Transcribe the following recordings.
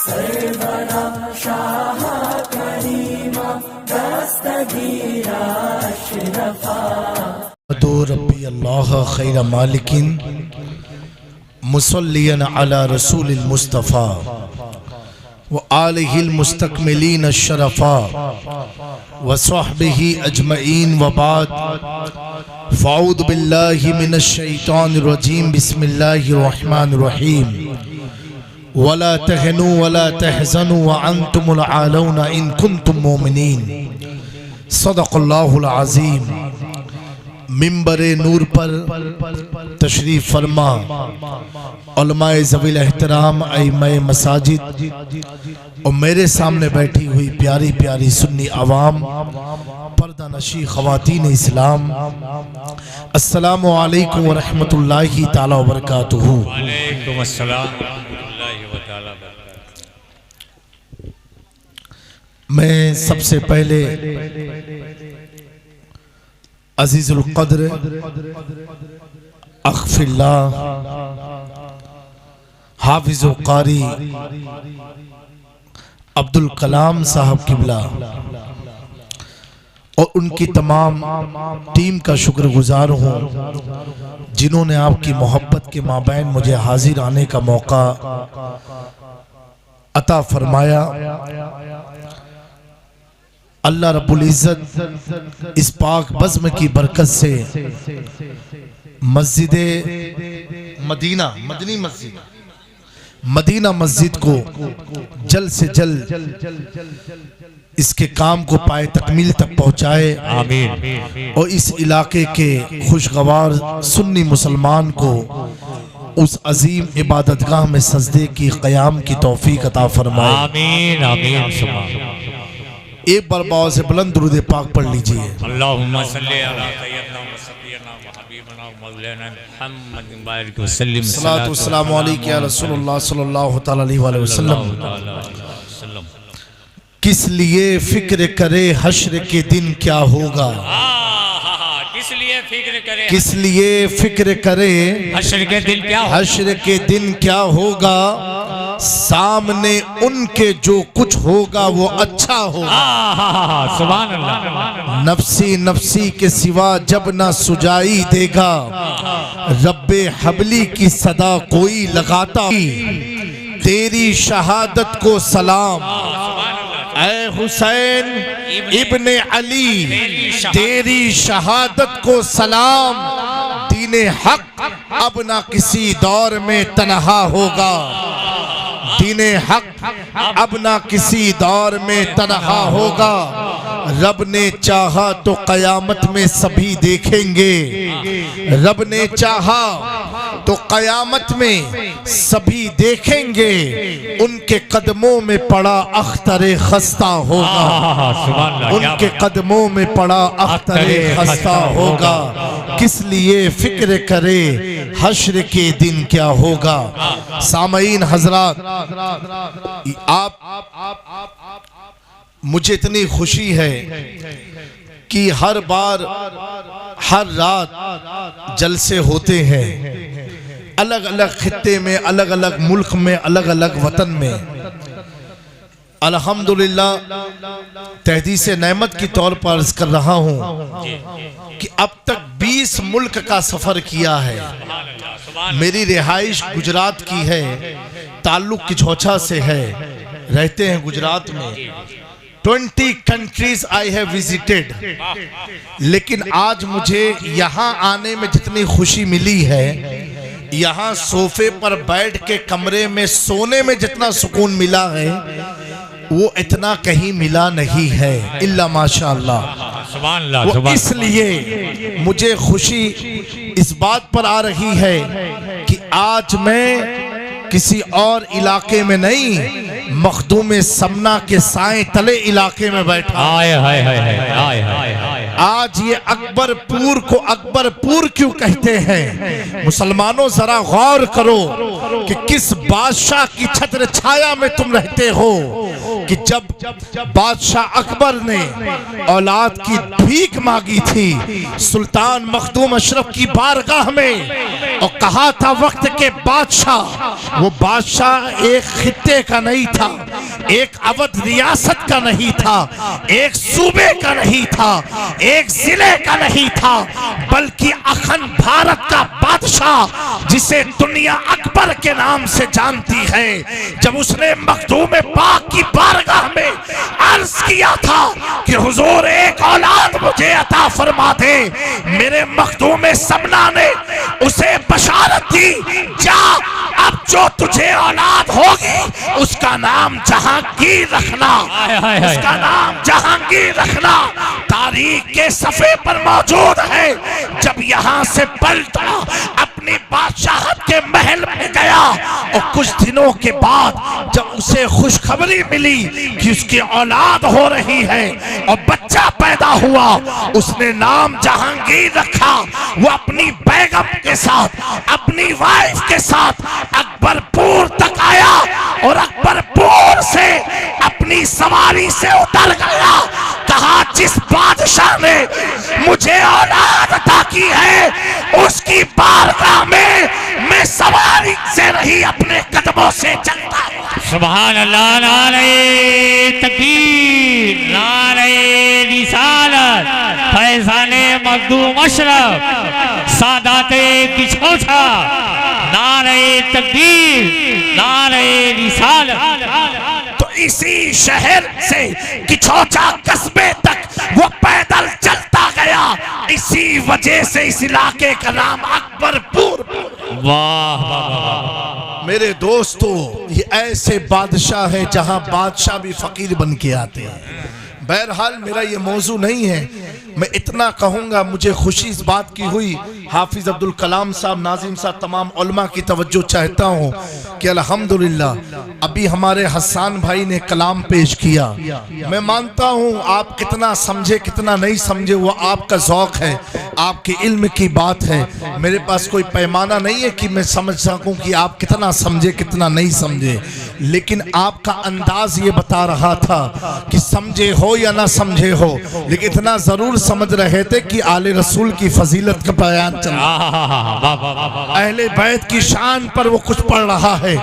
सरवरा शाह करीमा दस्तगीरा अशरफा दो रब्बी अल्लाह खैर मालिकिन मुसल्लियन अला रसूलिल मुस्तफ़ा व आलिहिल मुस्तकमिलीन अशरफा व सहबिही अजमईन व बाद फ़अऊज़ु बिल्लाहि मिनश शैतानिर रजीम बिस्मिल्लाहिर रहमानिर रहीम वला तहनु वला तहज़नु व अंतुमुल आलौना इन कुंतुम मोमिनीन सदक़ल्लाहुल अज़ीम। मिंबरे नूर पर तशरीफ़ फरमा उलमाए ज़वील एहतराम अइम्माए मसाजिद और मेरे सामने बैठी हुई प्यारी प्यारी सुन्नी आवाम, पर्दा नशी ख़वातीन इस्लाम, अस्सलामु अलैकुम व रहमतुल्लाहि ताला व बरकातुहू। वालेकुम अस्सलाम व रहमतुल्लाहि व ताला व बरकातुहू। मैं सबसे पहले अजीजुल क़द्र अख़्फ़िल्लाह हाफिज़ कारी अब्दुल कलाम साहब किबला और उनकी तमाम टीम का शुक्रगुजार हूँ जिन्होंने आपकी मोहब्बत के माबैन मुझे हाजिर आने का मौका अता फरमाया। अल्लाह रब्बुल इज़्ज़त इस पाक बज़्म की बरकत से मस्जिदे मदीना मदीना मस्जिद को जल्द से जल्द इसके काम को पाए तकमील तक पहुँचाए। आमीन। और इस इलाके के खुशगवार सुन्नी मुसलमान को उस अजीम इबादतगाह में सजदे की क़याम की तौफीक अता फरमाए। आमीन आमीन सुभान। एक बार बाव से बुलंद दुरूद पाक पढ़ लीजिए। अल्लाहुम्मा सल्ली अला सय्यदना व सफीना व हबीबना व मौलाना मुहम्मद बारिक व सल्लिम सलातु व सलामु अलैका या रसूलुल्लाह सल्लल्लाहु तआला अलैहि वसल्लम। किस लिए फिक्र करे हश्र के दिन क्या होगा, किस लिए फिक्र करे, किस लिए फिक्र करे हश्र के दिन क्या होगा, हश्र के दिन क्या होगा, सामने उनके जो कुछ होगा वो अच्छा होगा। सुभान अल्लाह। नफ्सी नफ्सी के सिवा जब ना सुजाई देगा, रब्बे हबली की सदा कोई लगाता, तेरी शहादत को सलाम ऐ हुसैन इब्ने अली, तेरी शहादत को सलाम, दीने हक अब ना किसी दौर में तन्हा होगा, दीने हक अब ना किसी दौर में तन्हा होगा। रब ने चाहा तो कयामत में सभी देखेंगे, रब ने चाहा तो कयामत में सभी देखेंगे, उनके कदमों में पड़ा अख्तरे खस्ता होगा, उनके कदमों में पड़ा अख्तरे खस्ता होगा। किस लिए फिक्र करे हश्र के दिन क्या होगा। सामईन हजरात, आप मुझे इतनी खुशी है कि हर बार हर रात जलसे होते हैं, अलग अलग खित्ते में, अलग अलग मुल्क में, अलग अलग वतन में। अल्हम्दुलिल्लाह तहदीस नेमत की तौर पर अर्ज कर रहा हूँ कि अब तक 20 मुल्क का सफर किया है। मेरी रिहाइश गुजरात की है, ताल्लुक किछौछा से है, रहते हैं गुजरात में। 20 कंट्रीज आई हैव विजिटेड, लेकिन आज मुझे यहाँ आने में जितनी खुशी मिली है, यहाँ सोफे पर बैठ के कमरे में सोने में जितना सुकून मिला है, वो इतना कहीं मिला नहीं है इल्ला माशाअल्लाह। वो इसलिए मुझे खुशी इस बात पर आ रही है कि आज मैं किसी और इलाके में नहीं, मखदूम समना के साए तले इलाके में बैठा। आज ये अकबरपुर को अकबरपुर क्यों कहते हैं? मुसलमानों जरा गौर करो कि किस बादशाह की छत्र छाया में तुम रहते हो। कि जब बादशाह अकबर ने औलाद की भीख मांगी थी सुल्तान मखदूम अशरफ की बारगाह में और कहा था वक्त के बादशाह, वो बादशाह एक खित्ते का नहीं था, एक अवध रियासत का नहीं था, एक सूबे का नहीं था, एक जिले का नहीं था, बल्कि अखंड भारत का बादशाह जिसे दुनिया अकबर के नाम से जानती है। जब उसने मखदूम पाक की बारगाह में अर्ज किया था कि हुजूर एक औलाद मुझे अता फरमा दे, मेरे मखदूम समना ने उसे बशारत दी, जा अब जो तुझे औलाद होगी उसका नाम जहांगीर रखना, उसका नाम जहांगीर रखना। तारीख के सफ़े पर मौजूद है। जब यहाँ से पलटा अपनी बादशाहत के महल में गया और कुछ दिनों के बाद जब उसे खुशखबरी मिली कि उसकी औलाद हो रही है और बच्चा पैदा हुआ, उसने नाम जहांगीर रखा। वो अपनी बेगम के साथ, अपनी वाइफ के साथ अकबरपुर तक आया और अकबरपुर से अपनी सवारी से उतर गया। कहा जिस बादशाह ने मुझे औलाद अता की है उसकी बारगाह में मैं सवारी से नहीं अपने कदमों से चलता हूं। सुभान अल्लाह, नारे तकबीर, नारे रिसालत, फैज़ाने मखदूम अशरफ, सादाते किछौछा, नारे तकबीर, नारे रिसालत। तो इसी शहर से किछौछा कस्बे तक वो पैदल चलता गया। इसी वजह से इस इलाके का नाम अकबरपुर। वाह वाह। मेरे दोस्तों, ये ऐसे बादशाह है जहां बादशाह भी फकीर बन के आते हैं। बहरहाल मेरा ये मौजू नहीं है, मैं इतना कहूँगा, मुझे खुशी इस बात की हुई, हाफिज अब्दुल कलाम साहब, नाजिम साहब, तमाम उलमा की तवज्जो चाहता हूँ कि अल्हम्दुलिल्लाह अभी हमारे हसन भाई ने कलाम पेश किया। मैं मानता हूँ आप कितना समझे कितना नहीं समझे वो आपका ज़ौक़ है, आपके इल्म की बात है। मेरे पास कोई पैमाना नहीं है कि मैं समझ सकूँ कि आप कितना समझे कितना नहीं समझे, लेकिन आपका अंदाज ये बता रहा था कि समझे हो या ना समझे हो, लेकिन इतना ज़रूर समझ रहे थे कि आले रसूल की फजीलत का बयान चल रहा, अहले बैत की शान पर वो कुछ पढ़ रहा है।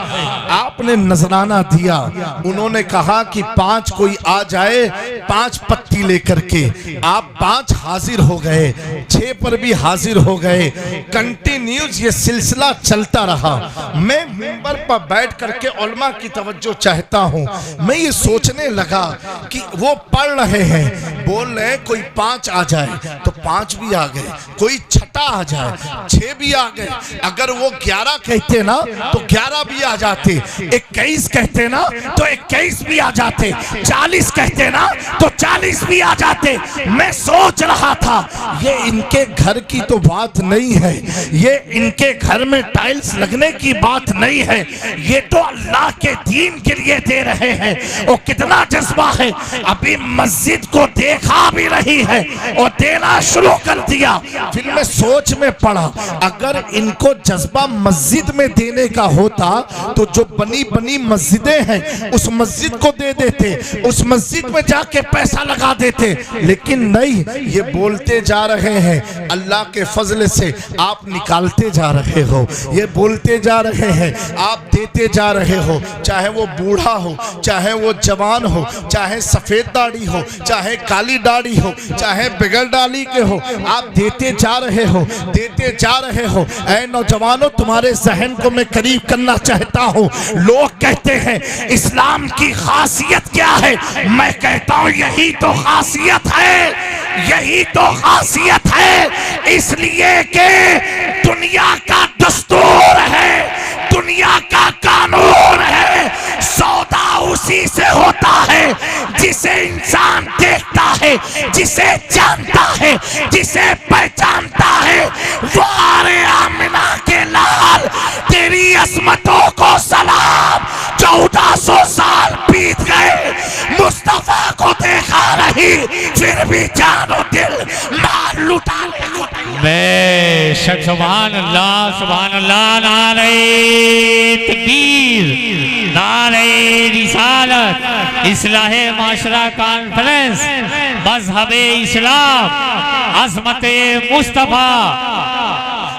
आपने नजराना दिया, उन्होंने कहा कि 5 कोई आ जाए 5 पत्ती लेकर के, आप 5 हाजिर हो गए, 6 पर भी हाजिर हो गए। कंटिन्यूज ये सिलसिला चलता रहा। मैं मिंबर पर बैठ करके उलमा की तवज्जो चाहता हूँ। मैं ये सोचने लगा कि वो पढ़ रहे हैं, बोल रहे हैं कोई 5 आ जाए तो 5 भी आ गए, कोई 6 आ जाए 6 भी आ गए, अगर वो 11 कहते ना तो 11 भी आ जाते, 21 कहते ना तो 21 भी आ जाते, 40 कहते ना तो 40 भी आ जाते। मैं सोच रहा था ये इनके घर की तो बात नहीं है, ये इनके घर में टाइल्स लगने की बात नहीं है, ये तो अल्लाह के दीन के लिए दे रहे हैं। और कितना जज्बा है, अभी मस्जिद को देखा भी रही है और देना शुरू कर दिया। फिर मैं सोच में पड़ा, अगर इनको जज्बा मस्जिद में देने का होता तो जो बनी बनी मस्जिदें हैं उस मस्जिद को दे देते, उस मस्जिद में जाके पैसा लगा देते, लेकिन नहीं, ये बोलते जा रहे हैं अल्लाह के फजल से आप निकालते जा रहे हो, ये बोलते जा रहे हैं आप देते जा रहे हो, चाहे वो बूढ़ा हो, चाहे वो जवान हो, चाहे सफेद दाढ़ी हो, चाहे काली दाढ़ी हो, चाहे बिगड़ डाली के हो, आप देते जा रहे हो, देते जा रहे हो। ऐ नौजवानों, तुम्हारे जहन को मैं करीब करना चाहता हूँ। लोग कहते हैं इस्लाम की खासियत क्या है, मैं कहता हूँ यही तो खासियत है, यही तो खासियत है। इसलिए कि दुनिया का दस्तूर है, दुनिया का कानून है, सौदा उसी से होता है जिसे इंसान देखता है, जिसे जानता है, जिसे पहचानता है। वारे आमिना के लाल, तेरी अजमतों को सलाम। 1400 साल बीत गए, मुस्तफा को देखा नहीं। नहीं, फिर भी जानो दिल मार लुटाने को बेशक सुभान अल्लाह, नारे तकबीर, नारे रिसालत, इस्लाहे माशरा कॉन्फ्रेंस, मजहबे इस्लाम, अज़मत मुस्तफा।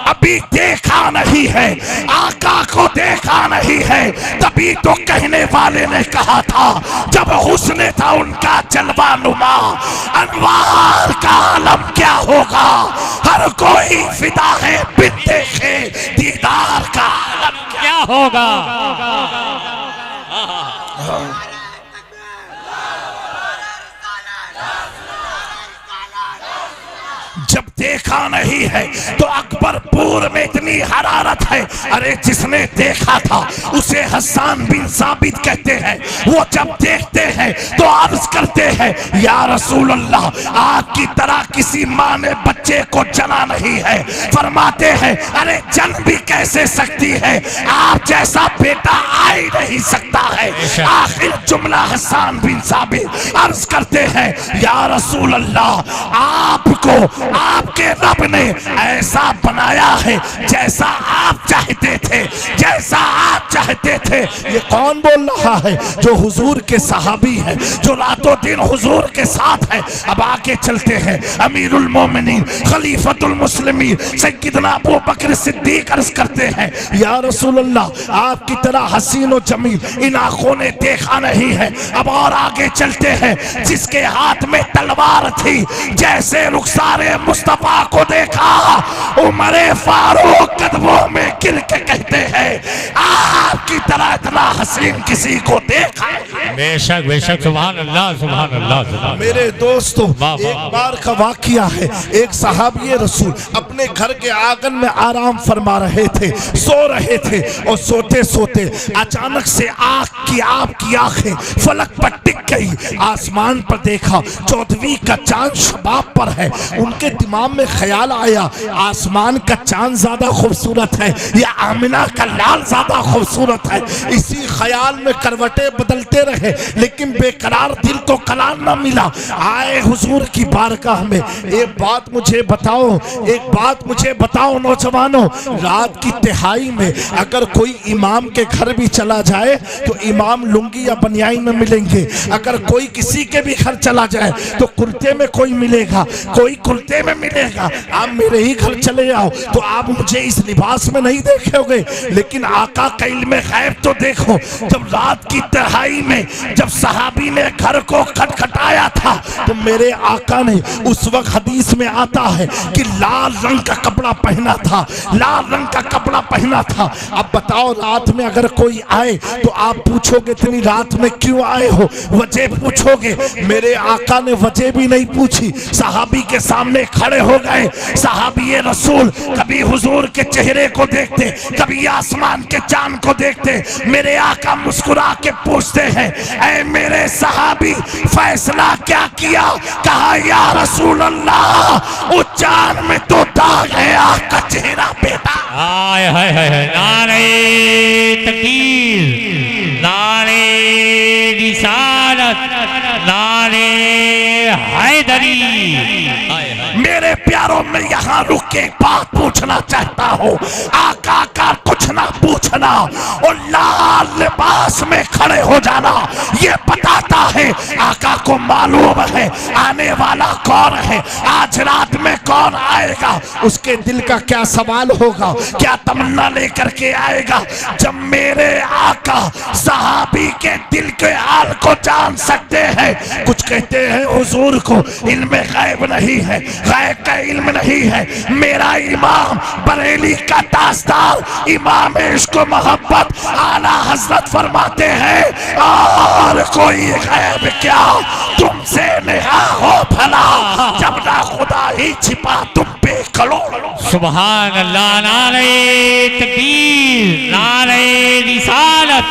अभी देखा नहीं है, आका को देखा नहीं है, तभी तो कहने वाले ने कहा था जब हुस्न था उनका जलवा नुमा, अनवार का आलम क्या होगा, हर कोई फिदा है बिन देखे दीदार का आलम क्या होगा। जब देखा नहीं है तो अकबरपुर में इतनी हरारत है। अरे जिसने देखा था उसे हसन बिन साबित कहते हैं। वो जब देखते हैं तो अर्ज करते हैं या रसूल अल्लाह, आपकी तरह किसी माँ ने बच्चे को जना नहीं है। फरमाते हैं अरे जन भी कैसे सकती है, आप जैसा बेटा आ ही नहीं सकता है। आखिर जुमला हसन बिन साबित अर्ज करते हैं या रसूल अल्लाह, आपको आपके रब ने ऐसा बनाया है जैसा आप चाहते थे, जैसा आप चाहते थे। ये कौन बोल रहा है? जो हुजूर के सहाबी है, जो रातों दिन हुजूर के साथ है। अब आगे चलते हैं। अमीरुल मोमिनीन खलीफतुल मुस्लिमीन सय्यदना अबू बकर सिद्दीक अर्ज करते हैं या रसूल अल्लाह, आपकी तरह हसीन और जमील इन आंखों ने देखा नहीं है। अब और आगे चलते हैं। जिसके हाथ में तलवार थी, जैसे रुखसारे मुस्तफा को देखा, उमरे फारूक कदमों में गिर के कहते हैं आपकी तरह इतना हसीन किसी को देखा। बेशक बेशक सुभान अल्लाह, सुभान अल्लाह। मेरे दोस्तों, एक बार का वाकया है। एक सहाबी रसूल अपने घर के आंगन में आराम फरमा रहे थे, सो रहे थे और सोते सोते अचानक से आपकी आंखें फलक पर टिक गई। आसमान पर देखा 14वीं का चांद शबाब पर है। उनके दिमाग में ख्याल आया आसमान का चांद ज्यादा खूबसूरत है या आमिना का लाल ज्यादा खूबसूरत है। इसी ख्याल में करवटें बदलते रहे, लेकिन बेकरार दिल को करार न मिला। आए हुजूर की बारगाह में। एक बात मुझे बताओ नौजवानों, रात की तिहाई में अगर कोई इमाम के घर भी चला जाए तो इमाम लुंगी या बनियाई में मिलेंगे। अगर कोई किसी के भी घर चला जाए तो कुर्ते में कोई मिलेगा, कोई कुर्ते में मिलेगा। आप मेरे ही घर चले आओ तो आप मुझे इस लिबास में नहीं देखोगे, लेकिन आका का इल्म गैब तो देखो। जब रात की तिहाई में जब सहाबी ने घर को खटखटाया था तो मेरे आका ने, उस वक्त हदीस में आता है कि लाल रंग का कपड़ा पहना था, लाल रंग का कपड़ा पहना था। अब बताओ, रात में अगर कोई आए तो आप पूछोगे इतनी रात में क्यों आए हो, वजह पूछोगे। मेरे आका ने वजह भी नहीं पूछी, सहाबी के सामने खड़े हो गए। सहाबी रसूल कभी हुजूर के चेहरे को देखते, कभी आसमान के चांद को देखते। मेरे आका मुस्कुरा के पूछते हैं ऐ मेरे सहाबी, फैसला क्या किया? कहा या रसूल अल्लाह, उस चांद में तो दाग है आपका चेहरा बेटा। हाय हाय हाय, नारे तकबीर, नारे रिसालत, नारे हैदरी। मेरे प्यारों में यहाँ रुक के बात पूछना चाहता हूँ। आका का कुछ ना पूछना और लाल लिबास में खड़े हो जाना, ये बताता है आका को मालूम है आने वाला कौन है, आज रात में कौन आएगा, उसके दिल का क्या सवाल होगा, क्या तमन्ना लेकर के आएगा। जब मेरे आका सहाबी के दिल के हाल को जान सकते हैं। कुछ कहते हैं हुजूर को इल्म गैब नहीं है, गैब का इल्म नहीं है। मेरा इमाम बरेली का ताजदार इमाम इश्क मोहब्बत आला हजरत फरमाते हैं और कोई गैब क्या तुमसे नेहा हो भला, जब ना खुदा ही छिपा तुम पे करोड़। सुभान अल्लाह। नारे तकबीर, नारे रिसालत,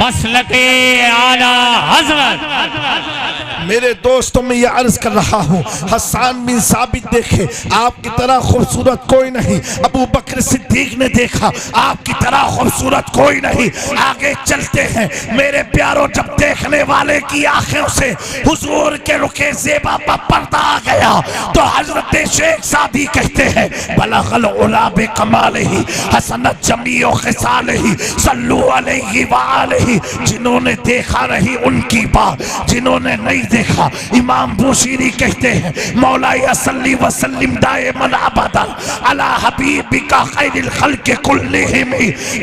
मसलके आला हजरत। मेरे दोस्तों में ये अर्ज कर रहा हूँ, हसन बिन साबित देखे आपकी तरह खूबसूरत कोई नहीं, अबू बकर सिद्दीक ने देखा आपकी तरह खूबसूरत कोई नहीं। आगे चलते हैं मेरे प्यारों, जब देखने वाले की आंखों से हुजूर के रुके ज़ेबा पर पर्दा आ गया तो हजरत शेख सादी कहते हैं बलगल उला बे कमालिही हसनत जमीओ खिसालिही सल्लू अलैहि व आलिही। जिन्होंने देखा नहीं उनकी बात, जिन्होंने नहीं देखा। इमाम बुशीरी कहते हैं मौला सल्ली व सल्लिम दाइमन अबदा अला हबीबिका खैरिल खल्क़ कुल्लिहिम।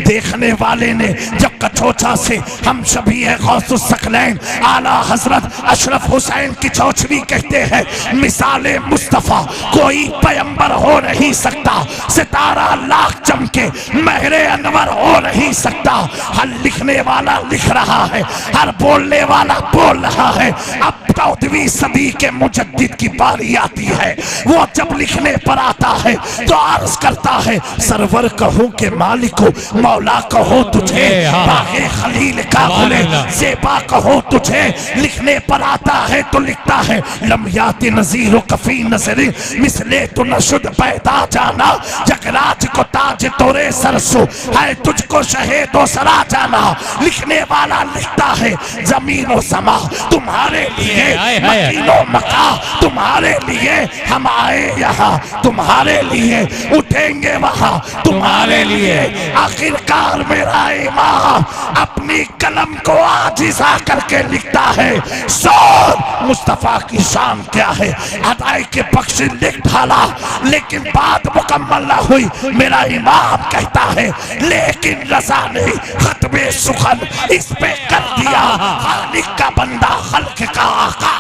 देखने वाले ने जब कछोचा से हम सभी है गौसुस सकलैन आला हजरत अशरफ हुसैन की चौचरी कहते हैं मिसाले मुस्तफ़ा कोई पैगंबर हो नहीं सकता, सितारा लाख चमके महरे अनवर हो नहीं सकता। हर लिखने वाला लिख रहा है, हर बोलने वाला बोल रहा है। अब 14वीं सदी के मुजद्दिद की बारी आती है, वो जब लिखने पर आता है तो अर्ज करता है सरवर कहो के मालिक हो, मौला कहो तुझे, बागे खलील का खुले ज़ेबा कहो तुझे। लिखने पर आता है तो लिखता है लम्याति नज़ीर कफी नज़री मिसले तो नशुद पैदा जाना, जगराज को ताज तोरे सरसो है तुझको शहीदो सरा जाना। लिखने वाला लिखता है जमीन और समा तुम्हारे लिए, मकीनो मका तुम्हारे लिए, हम आए यहाँ तुम्हारे लिए, उठेंगे वहाँ तुम्हारे लिए। आखिरकार मेरा इमाम अपनी कलम को आजिज़ा करके लिखता है सौर मुस्तफ़ा की शान क्या है, अदाई के बख्श लिख डाला लेकिन बात मुकम्मल ना हुई। मेरा इमाम कहता है लेकिन रज़ा ने खत्मे सुखन इस पे कर दिया, खालिक का बंदा खल्क का आका।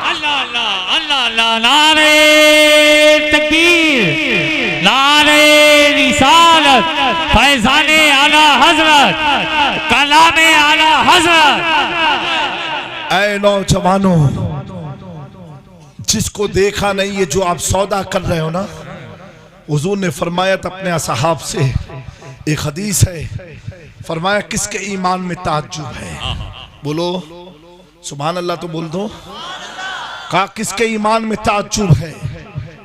अल्लाह अल्लाह अल्लाह अल्लाह। नारे तकबीर, नारे रिसालत, फैज़ाने आला हजरत, कलामे आला हजरत। ऐ नौजवानों, जिसको देखा नहीं ये जो आप सौदा कर रहे हो ना, हुजूर ने फरमाया अपने असहाब से, एक हदीस है, फरमाया किसके ईमान में ताज्जुब है, बोलो सुभान अल्लाह तो बोल दो। कहा किसके ईमान में ताज्जुब है,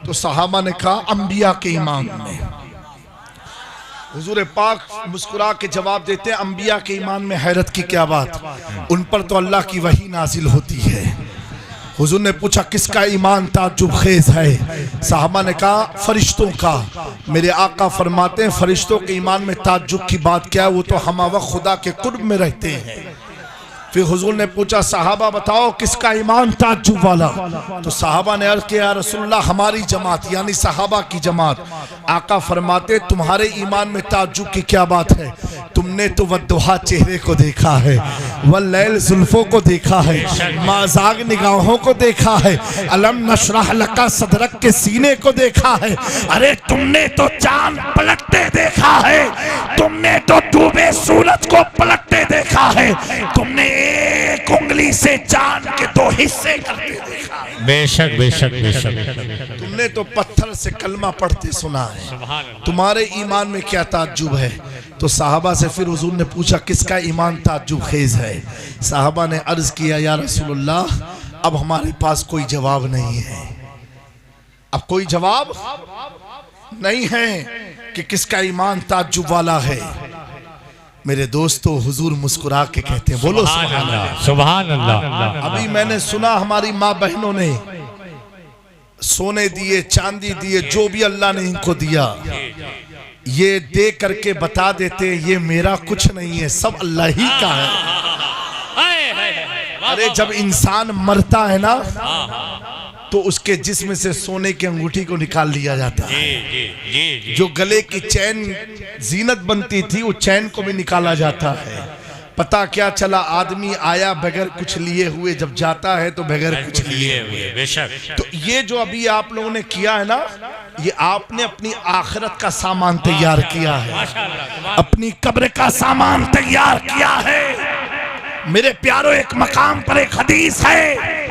तो सहाबा ने कहा अंबिया के ईमान में। हुजूर पाक मुस्कुरा के जवाब देते हैं अंबिया के ईमान में हैरत की क्या बात, उन पर तो अल्लाह की वही नाजिल होती है। हुजूर ने पूछा किसका ईमान ताज्जुब खेज है, साहबा ने कहा फरिश्तों का। मेरे आका फरमाते हैं फरिश्तों के ईमान में ताज्जुब की बात क्या है, वो तो हम वक्त खुदा के कुर्ब में रहते हैं। फिर हुजूर ने पूछा साहबा बताओ किसका ईमान ताज्जुब वाला, तो साहबा ने अर्ज़ किया रसूलुल्लाह हमारी जमात यानी साहबा की जमात। आका फरमाते तुम्हारे ईमान में ताज्जुब की क्या बात है, तुमने तो वद्दुहा चेहरे को देखा है, वल्लैल जुल्फों को देखा है, माज़ाग निगाहों को देखा है, अलम नशरह लका सदरक के सीने को देखा है। अरे तुमने तो चांद पलटते देखा है, तुमने तो डूबे सूरज को पलटते देखा है, तुमने एक उंगली से चांद के दो हिस्से करते देखा है। बेशक बेशक बेशक। तुमने तो पत्थर से कलमा पढ़ते सुना है, तुम्हारे ईमान में क्या ताज्जुब है। तो साहबा से फिर हुजूर ने पूछा किसका ईमान ताज्जुब खेज है। साहबा ने अर्ज किया या रसूलुल्लाह अब हमारे पास कोई जवाब नहीं है, अब कोई जवाब नहीं है कि किसका ईमान ताज्जुब वाला है। मेरे दोस्तों हुजूर मुस्कुरा के कहते हैं बोलो सुभान अल्लाह सुभान अल्लाह। अभी मैंने सुना हमारी माँ बहनों ने सोने दिए चांदी दिए जो भी अल्लाह ने इनको दिया ये दे करके बता देते ये मेरा कुछ नहीं है सब अल्लाह ही का है। अरे जब इंसान मरता है ना तो उसके जिस्म से सोने की अंगूठी को निकाल लिया जाता है, जो गले की चैन जीनत बनती थी वो चैन को भी निकाला जाता है। पता क्या चला आदमी आया बगैर कुछ लिए हुए, जब जाता है तो बगैर कुछ लिए हुए। बेशक। तो ये जो अभी आप लोगों ने किया है ना, ये आपने अपनी आखिरत का सामान तैयार किया है, अपनी कब्र का सामान तैयार किया है। मेरे प्यारो एक मकाम पर एक हदीस है,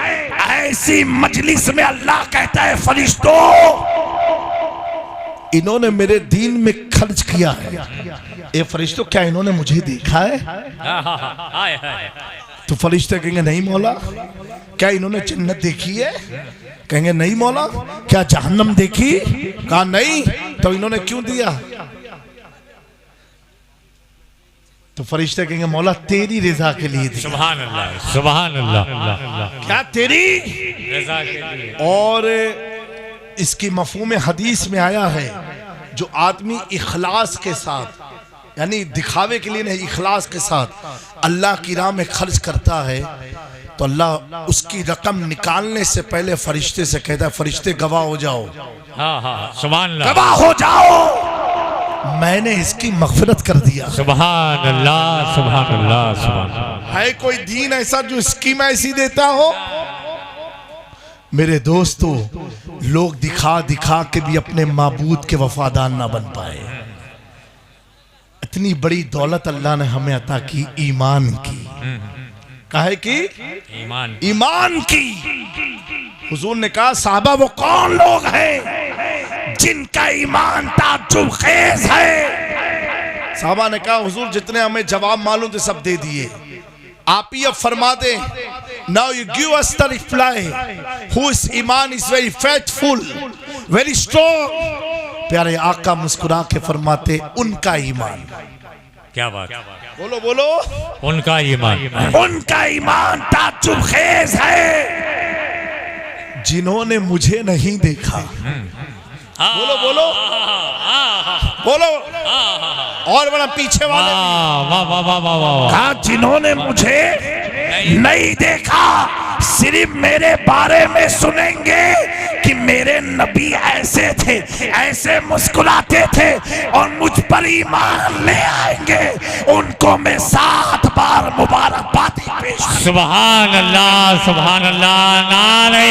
ऐसी मजलिस में अल्लाह कहता है फरिश्तों इन्होंने मेरे दीन में खर्च किया है। ए फरिश्तों, क्या इन्होंने मुझे देखा है? तो फरिश्ते कहेंगे नहीं मौला। क्या इन्होंने जन्नत देखी है? कहेंगे नहीं मौला। क्या जहन्नम देखी? कहा नहीं। तो इन्होंने क्यों दिया? तो फरिश्ते कहेंगे मौला तेरी रजा के लिए दिया। सुभान अल्लाह, सुभान अल्लाह। क्या तेरी रजा के लिए? और इसकी मफहूम हदीस में आया है, जो आदमी इखलास के साथ, यानी दिखावे के लिए नहीं, इखलास के साथ अल्लाह की राह में खर्च करता है, तो अल्लाह उसकी रकम निकालने से पहले फरिश्ते से कहता है, फरिश्ते गवाह हो जाओ। हाँ, सुभान अल्लाह, गवाह हो जाओ, मैंने इसकी मगफिरत कर दिया। सुभान अल्लाह, सुभान अल्लाह, सुभान अल्लाह। है कोई दीन ऐसा जो स्कीम ऐसी देता हो? मेरे दोस्तों, लोग दिखा दिखा के भी अपने माबूद के वफादार ना बन पाए। इतनी बड़ी दौलत अल्लाह ने हमें अता की, ईमान की। काहे की? ईमान की। हुजूर ने कहा, साहबा वो कौन लोग हैं जिनका ईमान ताज्जुब खेज है? साहबा ने कहा, हुजूर जितने हमें जवाब मालूम थे सब दे दिए, आप ही अब फरमा दे। Now you give us the reply. Whose iman is very faithful, very strong. प्यारे आका मुस्कुरा के फरमाते, उनका ईमान। क्या बात? बोलो बोलो। उनका ईमान, उनका ईमान ताज्जुब खेज है, जिन्होंने मुझे नहीं देखा। बोलो बोलो बोलो। और बड़ा पीछे वाले, कहा जिन्होंने मुझे नहीं देखा, सिर्फ मेरे बारे में सुनेंगे कि मेरे नबी ऐसे थे, ऐसे मुस्कुराते थे और मुझ पर ईमान ले आएंगे, उनको मैं 7 बार मुबारकबाद पेश। सुभान अल्लाह, सुभान अल्लाह। नारे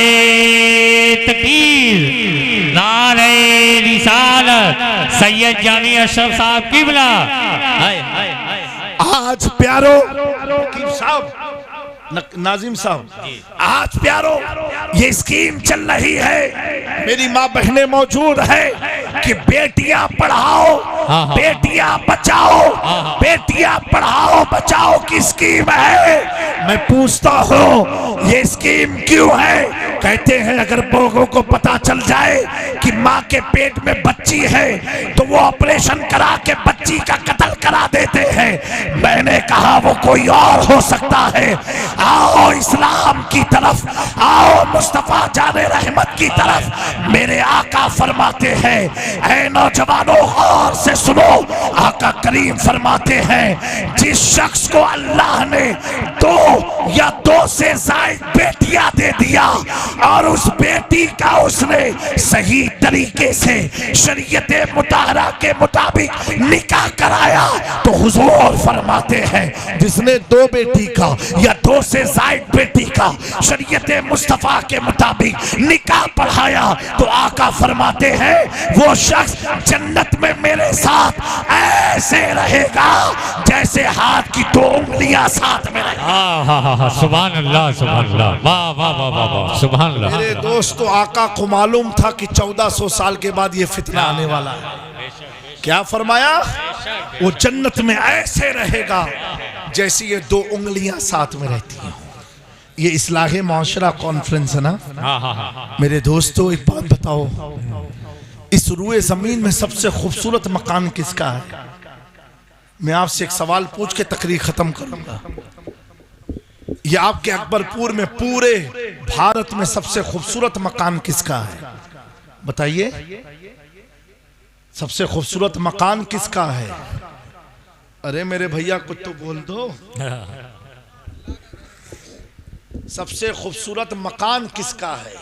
तकबीर, नारे रिसालत, सैयद जामी अशरफ साहब किबला। आज प्यारो साहब, नाजिम साहब, आज प्यारो ये स्कीम चल रही है, मेरी माँ बहनें मौजूद है कि बेटियां पढ़ाओ, बेटियां बचाओ, बेटियां पढ़ाओ बचाओ की स्कीम है। मैं पूछता हूँ ये स्कीम क्यों है? कहते हैं अगर लोगों को पता चल जाए कि माँ के पेट में बच्ची है तो वो ऑपरेशन करा के बच्ची का कत्ल करा देते हैं। मैंने कहा वो कोई और हो सकता है। आओ इस्लाम की तरफ, आओ मुस्तफा जाने रहमत की तरफ। मेरे आका फरमाते हैं, ऐ नौजवानों गौर से सुनो, आका करीम फरमाते हैं, जिस शख्स को अल्लाह ने 2 या 2 से ज़ायद बेटियां दे दिया और उस बेटी का उसने सही तरीके से शरीयत मुताहरा के मुताबिक निकाह कराया, तो हुजूर फरमाते हैं जिसने 2 बेटी का या 2 से ज़ायद बेटी का शरीयत मुस्तफा के मुताबिक निकाह पढ़ाया, तो आका फरमाते हैं वो शख्स जन्नत में मेरे साथ ऐसे रहेगा जैसे हाथ की 2 उंगलियां साथ में रहे। सुभान अल्लाह, सुभान अल्लाह, वाह वाह वाह वाह, सुभान अल्लाह। मेरे दोस्तों, आका को मालूम था कि 1400 साल के बाद ये फितना आने वाला है। क्या फरमाया? वो जन्नत में ऐसे रहेगा जैसी ये 2 उंगलियां साथ में रहती हैं। ये इस्लाहे माशरा कॉन्फ्रेंस है ना। मेरे दोस्तों, एक बात बताओ, इस रुए जमीन में सबसे खूबसूरत मकान किसका है? मैं आपसे एक सवाल पूछ के तकरीर खत्म करूंगा। ये आपके अकबरपुर में पूरे भारत में सबसे खूबसूरत मकान किसका है? बताइए, सबसे खूबसूरत मकान किसका है? अरे मेरे भैया कुछ तो बोल दो। सबसे खूबसूरत मकान किसका है?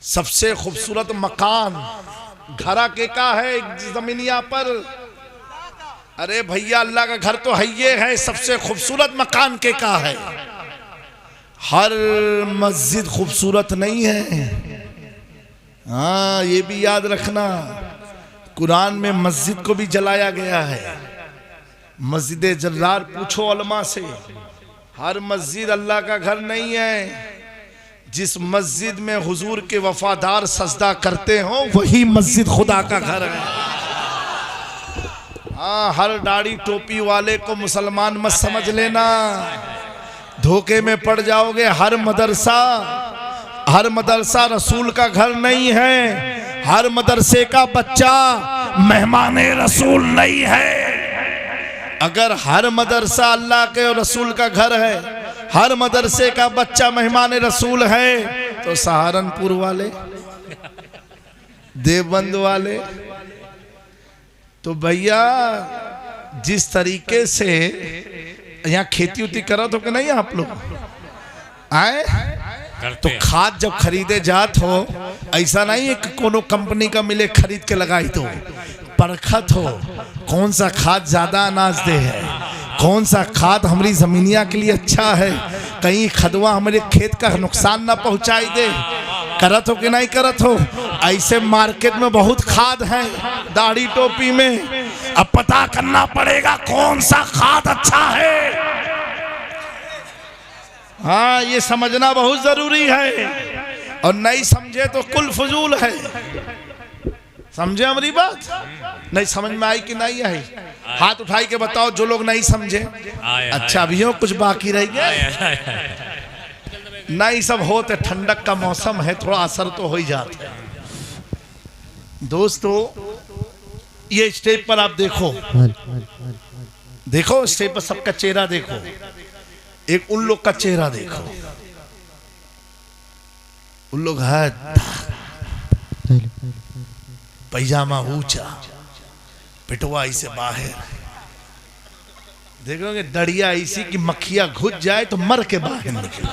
सबसे खूबसूरत मकान घरा के का है जमीनिया पर? अरे भैया, अल्लाह का घर तो है ये है। सबसे खूबसूरत मकान के का है? हर मस्जिद खूबसूरत नहीं है। हाँ, ये भी याद रखना, कुरान में मस्जिद को भी जलाया गया है। मस्जिद जर्रार पूछो उलमा से, हर मस्जिद अल्लाह का घर नहीं है। जिस मस्जिद में हुजूर के वफादार सजदा करते हो वही मस्जिद खुदा का घर है। हाँ, हर दाढ़ी टोपी वाले को मुसलमान मत समझ लेना, धोखे में पड़ जाओगे। हर मदरसा रसूल का घर नहीं है। हर मदरसे का बच्चा मेहमान रसूल नहीं है। अगर हर मदरसा अल्लाह के और रसूल का घर है, हर मदरसे का बच्चा मेहमान रसूल है, तो सहारनपुर वाले, देवबंद वाले, तो भैया जिस तरीके से यहाँ खेती उती करा तो कि नहीं आप लोग आए, तो खाद जब खरीदे जात हो, ऐसा नहीं है कि कोनो कंपनी का मिले खरीद के लगाई तो परखत हो कौन सा खाद ज्यादा अनाज दे है, कौन सा खाद हमारी जमीनिया के लिए अच्छा है, कहीं खदवा हमारे खेत का नुकसान ना पहुंचाई दे। करत हो कि नहीं करत हो? ऐसे मार्केट में बहुत खाद है दाढ़ी टोपी में, अब पता करना पड़ेगा कौन सा खाद अच्छा है। हाँ, ये समझना बहुत जरूरी है, और नहीं समझे तो कुल फजूल है। समझे हमारी बात? नहीं समझ में आई कि नहीं आई? हाथ उठाई के बताओ जो लोग नहीं समझे। अच्छा, अभी कुछ बाकी रह गया? नहीं, सब होते, ठंडक का मौसम है, थोड़ा असर तो हो ही जाता है। दोस्तों, ये स्टेज पर आप देखो, देखो स्टेज पर सबका चेहरा देखो, एक उन लोग का चेहरा देखो, उन लोग है पैजामा ऊंचा, पिटवा इसे बाहर, देखोगे दड़िया ऐसी कि मक्खियां घुस जाए तो मर के बाहर निकले।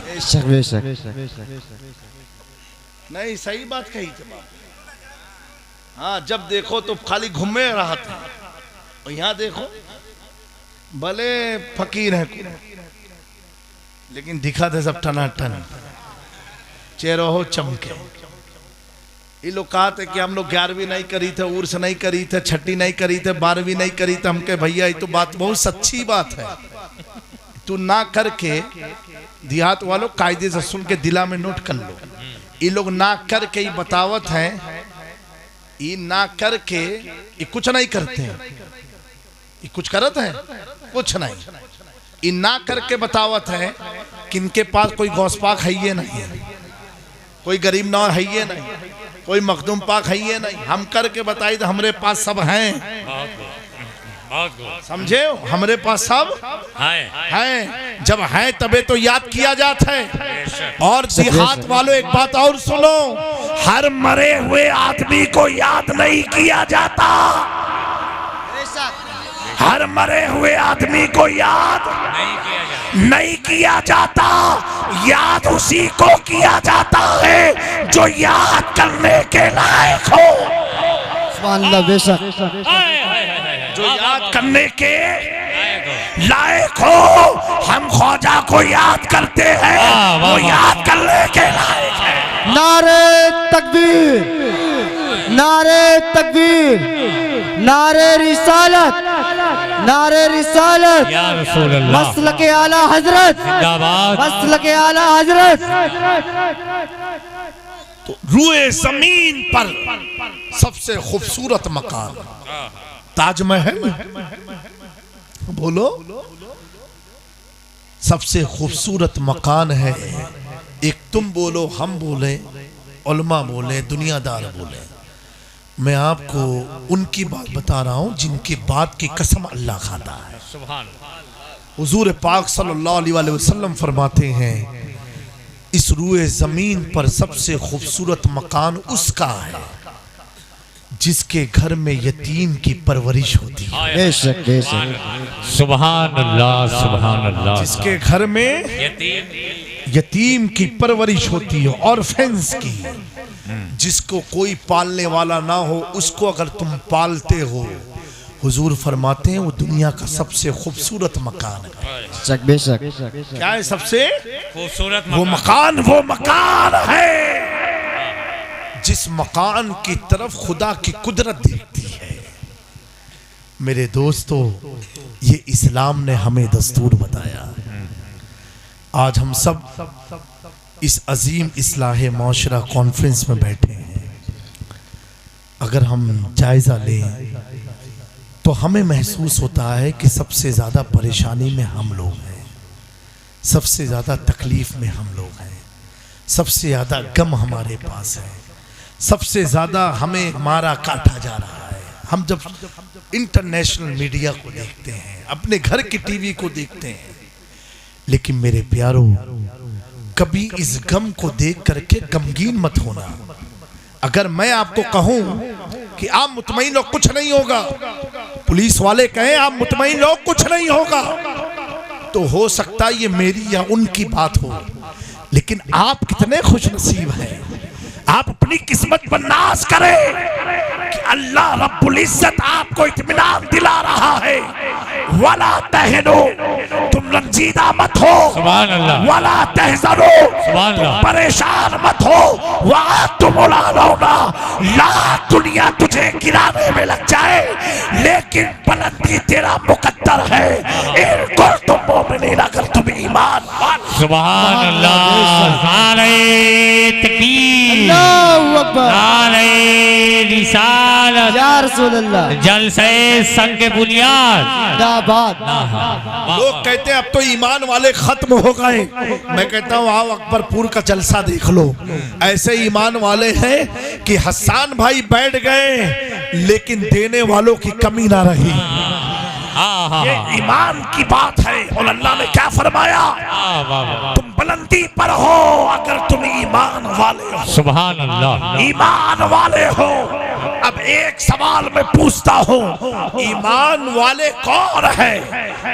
नहीं, सही बात कही थी। हाँ, जब देखो तो खाली घूमे रहा था, और यहाँ देखो भले फकीर है लेकिन दिखा थे सब टनाटन, चेहरा हो चमके। ये लोग कहा थे कि हम लोग 11वीं नहीं करी थे, उर्स नहीं करी थे, छठी नहीं करी थे, 12वीं नहीं करी थे। हम कहे भैया ये तो बात बहुत सच्ची बात है, तू ना करके देहात वालों कायदे से सुन के दिला में नोट कर लो। ये लोग ना करके ये बतावत है, ये ना करके ये कुछ नहीं करते हैं, ये कुछ करत है कुछ नहीं, ये ना करके बतावत है कि इनके पास कोई गौस पाक है ये नहीं, कोई गरीब नवाज है ये नहीं, कोई मखदूम पाक है ये नहीं। हम करके बताई तो हमारे पास सब हैं, समझे? हमारे पास सब हैं, जब हैं तबे तो याद किया जाता है। और देहात वालों एक बात और सुनो, हर मरे हुए आदमी को याद नहीं किया जाता, हर मरे हुए आदमी को याद नहीं किया जाता, याद उसी को किया जाता है जो याद करने के लायक हो। बेशक, जो याद करने के लायक हो। हम ख्वाजा को याद करते हैं, वो याद करने के लायक है। नारे तकबीर, नारे तकबीर, नारे रिसालत, नारे रिसालत, मसलक आला हजरत, मसलक आला हजरत। तो रूए जमीन पर सबसे खूबसूरत मकान ताजमहल, बोलो सबसे खूबसूरत मकान है। एक तुम बोलो, हम बोले, उलमा बोले, दुनियादार बोले, मैं आपको उनकी बात बता रहा हूं जिनकी बात की कसम अल्लाह खाता है। हुजूर पाक सल्लल्लाहु अलैहि वसल्लम फरमाते हैं, इस रूए जमीन पर सबसे खूबसूरत मकान उसका है जिसके घर में यतीम की परवरिश होती है। बेशक बेशक, सुभान अल्लाह, सुभान अल्लाह। जिसके घर में यतीम की परवरिश होती है, ऑर्फेंस की, जिसको कोई पालने वाला ना हो, उसको अगर तुम पालते हो, हुजूर फरमाते हैं वो दुनिया का सबसे खूबसूरत मकान है। बेशक, क्या है सबसे खूबसूरत वो मकान? वो मकान है जिस मकान की तरफ खुदा की कुदरत देखती है। मेरे दोस्तों, ये इस्लाम ने हमें दस्तूर बताया। आज हम सब इस अजीम इस्लाह मौशरा कॉन्फ्रेंस में बैठे हैं, अगर हम जायज़ा लें तो हमें महसूस होता है कि सबसे ज़्यादा परेशानी में हम लोग हैं, सबसे ज़्यादा तकलीफ़ में हम लोग हैं, सबसे ज़्यादा गम हमारे पास है, सबसे ज़्यादा हमें मारा काटा जा रहा है। हम जब इंटरनेशनल मीडिया को देखते हैं, अपने घर की टीवी को देखते हैं, लेकिन मेरे प्यारों, कभी इस गम को देख करके गमगीन मत होना। अगर मैं आपको कहूं कि आप मुतमईन रहो कुछ नहीं होगा, पुलिस वाले कहें आप मुतमईन रहो कुछ नहीं होगा, तो हो सकता है ये मेरी या उनकी बात हो, लेकिन आप कितने खुशनसीब हैं, आप अपनी किस्मत पर नाज करें कि अल्लाह रब्बुल इज्जत आपको इत्मीनान दिला रहा है। वला तहनो, तुम रंजीदा मत हो, सुभान अल्लाह, वला तहज़नो, सुभान अल्लाह, परेशान मत हो, वअंतुमुल आलौना, ला दुनिया तुझे गिराने में लग जाए लेकिन बुलंदी तेरा मुकद्दर है। इन कुंतुम मोमिनीन, अगर तुम ईमान वाले। सुभान अल्लाह, नारे तकबीर, अल्लाहु अकबर, नारे रिसालत, या रसूल अल्लाह, जलसे संग बुनियाद। क्या बात। लोग कहते हैं अब तो ईमान वाले खत्म हो गए, मैं कहता हूँ आओ अकबरपुर का जलसा देख लो, ऐसे ईमान वाले हैं कि हसन भाई बैठ गए लेकिन देने वालों की कमी ना रही। ये ईमान की बात है। और अल्लाह ने क्या फरमाया, तुम बुलंदी पर हो अगर तुम ईमान वाले हो। सुभान अल्लाह, ईमान वाले हो। अब एक सवाल मैं पूछता हूँ, ईमान वाले कौन है?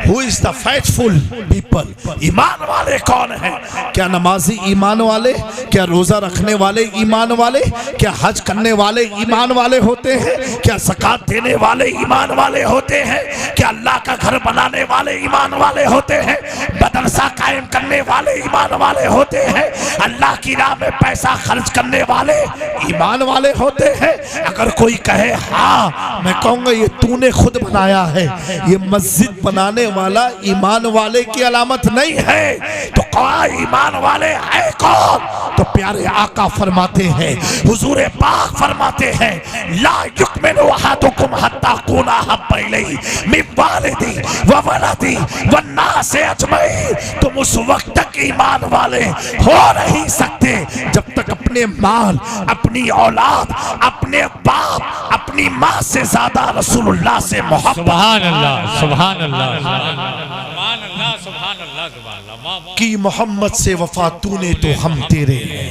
Who is the faithful people? ईमान वाले कौन है? क्या नमाजी ईमान वाले? क्या रोजा रखने वाले ईमान वाले? क्या हज करने वाले ईमान वाले होते हैं? क्या ज़कात देने वाले ईमान वाले होते हैं? क्या अल्लाह का घर बनाने वाले ईमान वाले होते हैं? मदरसा कायम करने वाले ईमान वाले होते हैं? अल्लाह की राह में पैसा खर्च करने वाले ईमान वाले होते हैं? अगर कोई कहे हाँ, मैं कहूँगा ये तूने खुद बनाया है, ये मस्जिद बनाने वाला ईमान वाले की अलामत नहीं है। तो कौन ईमान वाले है कौन? तो प्यारे आका फरमाते हैं, हुजूर पाक फरमाते हैं, ला युकमिनु अहदुकुम हत्ता कुना हब्बा इलैहि मिन वालिदी व वलदी व नास अजमईन। तुम उस वक्त तक ईमान वाले हो नहीं सकते जब तक अपने माल, अपनी औलाद, अपने बाप, अपनी माँ से ज्यादा रसूलुल्लाह से मोहब्बत। सुभान अल्लाह, सुभान अल्लाह, सुभान अल्लाह, सुभान अल्लाह कि मोहम्मद से वफा तूने तो हम तेरे हैं,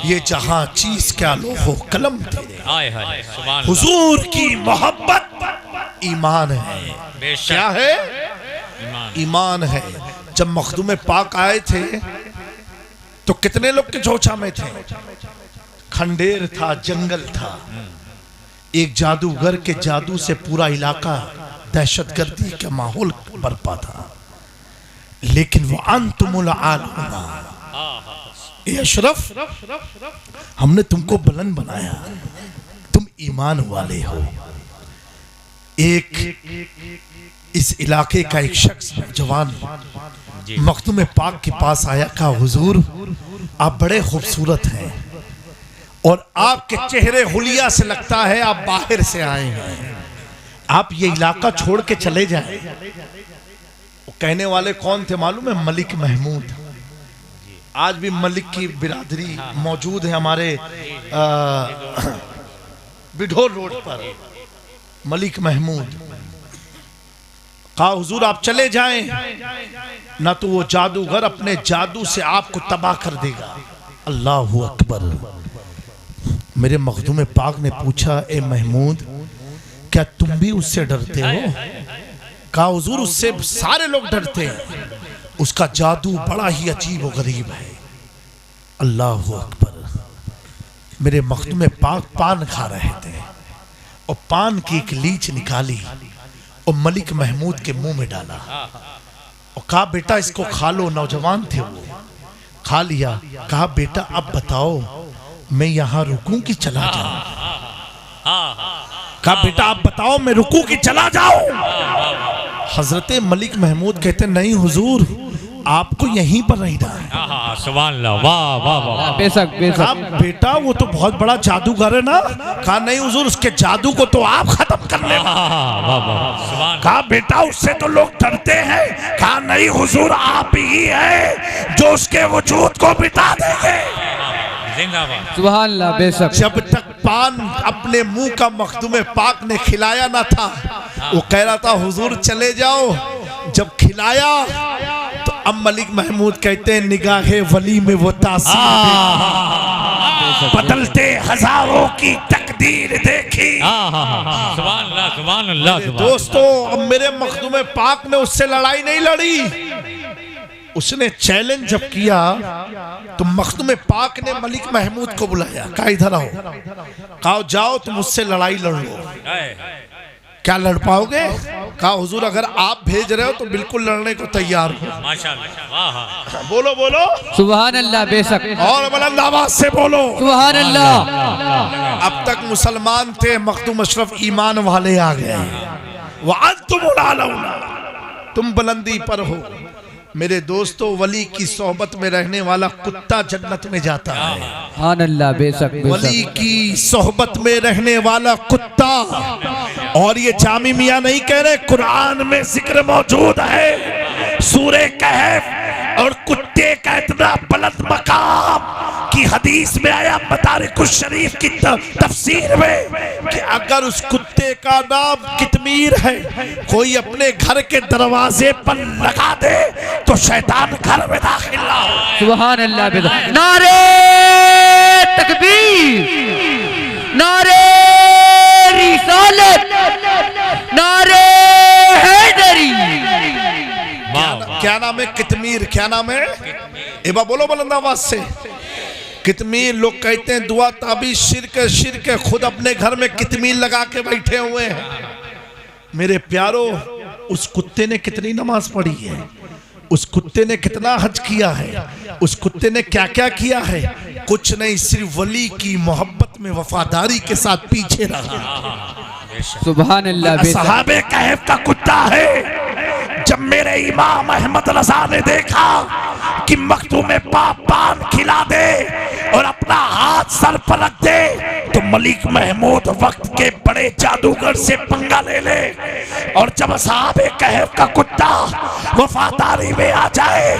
ये जहां चीज क्या लोहो कलम तेरे। आए हाय, सुभान हुजूर की मोहब्बत ईमान है। क्या है? ईमान है। जब मखदूम पाक आए थे तो कितने लोग के चौचा में थे? खंडेर था, जंगल था, एक जादूगर के जादू से पूरा इलाका दहशतगर्दी का माहौल बरपा था, लेकिन वो अंतुमुल आलूना, ए अशरफ, हमने तुमको बुलंद बनाया, तुम ईमान वाले हो। एक इस इलाके का एक शख्स जवान मखदूम पाक के पास आया, कहा हुजूर आप बड़े खूबसूरत हैं और आपके चेहरे हुलिया से लगता है आप बाहर से आए हैं, आप ये इलाका छोड़ के चले जाएं। वो कहने वाले कौन थे मालूम है? मलिक महमूद। आज भी मलिक की बिरादरी मौजूद है हमारे बिढोर रोड पर, मलिक महमूद। कहा हुजूर आप चले जाएं, ना तो वो जादूगर अपने जादू से आपको तबाह कर देगा। अल्लाहु अकबर। मेरे मखदूम पाक ने पूछा, ए महमूद क्या तुम भी उससे डरते हो? कहा हुजूर उससे सारे लोग डरते हैं, उसका जादू बड़ा ही अजीब और गरीब है। अल्लाहु अकबर। मेरे मखदूम पाक पान खा रहे थे और पान की एक लीच निकाली और मलिक महमूद के मुंह में डाला और कहा बेटा इसको खा लो। नौजवान थे वो, खा लिया। कहा बेटा अब बताओ मैं यहाँ रुकूं कि चला जाऊं? कहा बेटा आप बताओ मैं रुकूं कि चला जाऊं? हजरत मलिक महमूद कहते नहीं हुजूर आपको यहीं पर रहना है। हाँ सुभान अल्लाह, वाह वाह वाह। बेशक कहा बेशक। बेटा वो तो बहुत बड़ा जादूगर है ना। कहा नहीं हुजूर, उसके जादू को तो आप खत्म कर ले। कहा बेटा उससे तो लोग डरते हैं। कहा नहीं हुजूर, आप ही है जो उसके वजूद को मिटा देंगे। जिंदाबाद। सुभान अल्लाह, बेशक। जब तक पान अपने मुंह का मखदूम पाक ने खिलाया ना था, वो कह रहा था हुजूर चले जाओ। जब खिलाया तो अब मलिक महमूद कहते हैं निगाहे वली में वो तासीर, बदलते हजारों की तकदीर देखी। सुभान अल्लाह सुभान अल्लाह। दोस्तों, अब मेरे मखदूम पाक ने उससे लड़ाई नहीं लड़ी। उसने चैलेंज जब किया तो मखदूम पाक ने मलिक महमूद को बुलाया। कहा इधर आओ। कहा जाओ तुम मुझसे लड़ाई लड़ लो। क्या लड़ पाओगे? कहा हुजूर अगर आप भेज रहे हो तो बिल्कुल लड़ने को तैयार हो। माशाअल्लाह, वाह। बोलो बोलो सुभान अल्लाह, बेशक। और बुलंद आवाज से बोलो। सुभान अल्लाह। अब तक मुसलमान थे, मखदूम अशरफ ईमान वाले आ गए। तुम बुलंदी पर हो। मेरे दोस्तों, वली की सोहबत में रहने वाला कुत्ता जन्नत में जाता है। सुभान अल्लाह, बेशक वली बेशक। की सोहबत में रहने वाला कुत्ता। और ये जामी मियां नहीं कह रहे, कुरान में जिक्र मौजूद है। सूरे कहफ और कुत्ते का इतना बुलंद मकाम कि हदीस में आया मदारिकुश शरीफ की तफसीर में कि अगर उस कुत्ते का नाम कितमीर है, कोई अपने घर के दरवाजे पर लगा दे तो शैतान घर में दाखिल ना हो। सुभान अल्लाह, बेशक। नारे तकबीर, नारे रिसालत, नारे हैदरी। क्या नाम है? कितमीर। क्या नाम है? एबा बोलो बुलंद आवाज से। कितमीर लोग कहते हैं दुआ ताबीज शिरक शिरक, खुद अपने घर में कितमीर लगा के बैठे हुए हैं। मेरे प्यारो, उस कुत्ते ने कितनी नमाज पढ़ी है, उस कुत्ते ने कितना हज किया है, उस कुत्ते ने क्या क्या किया है। कुछ नहीं, सिर्फ वली की मोहब्बत में वफादारी के साथ पीछे रहा। सुभान अल्लाह, सहाबे कहफ का कुत्ता है। जब मेरे इमाम अहमद रजा ने देखा कि मखदूम पाक पान खिला दे और अपना हाथ सर पर रख दे तो मलिक महमूद वक्त के बड़े जादूगर से पंगा ले ले। और जब सहाबे कहफ का कुत्ता वफादारी में आ जाए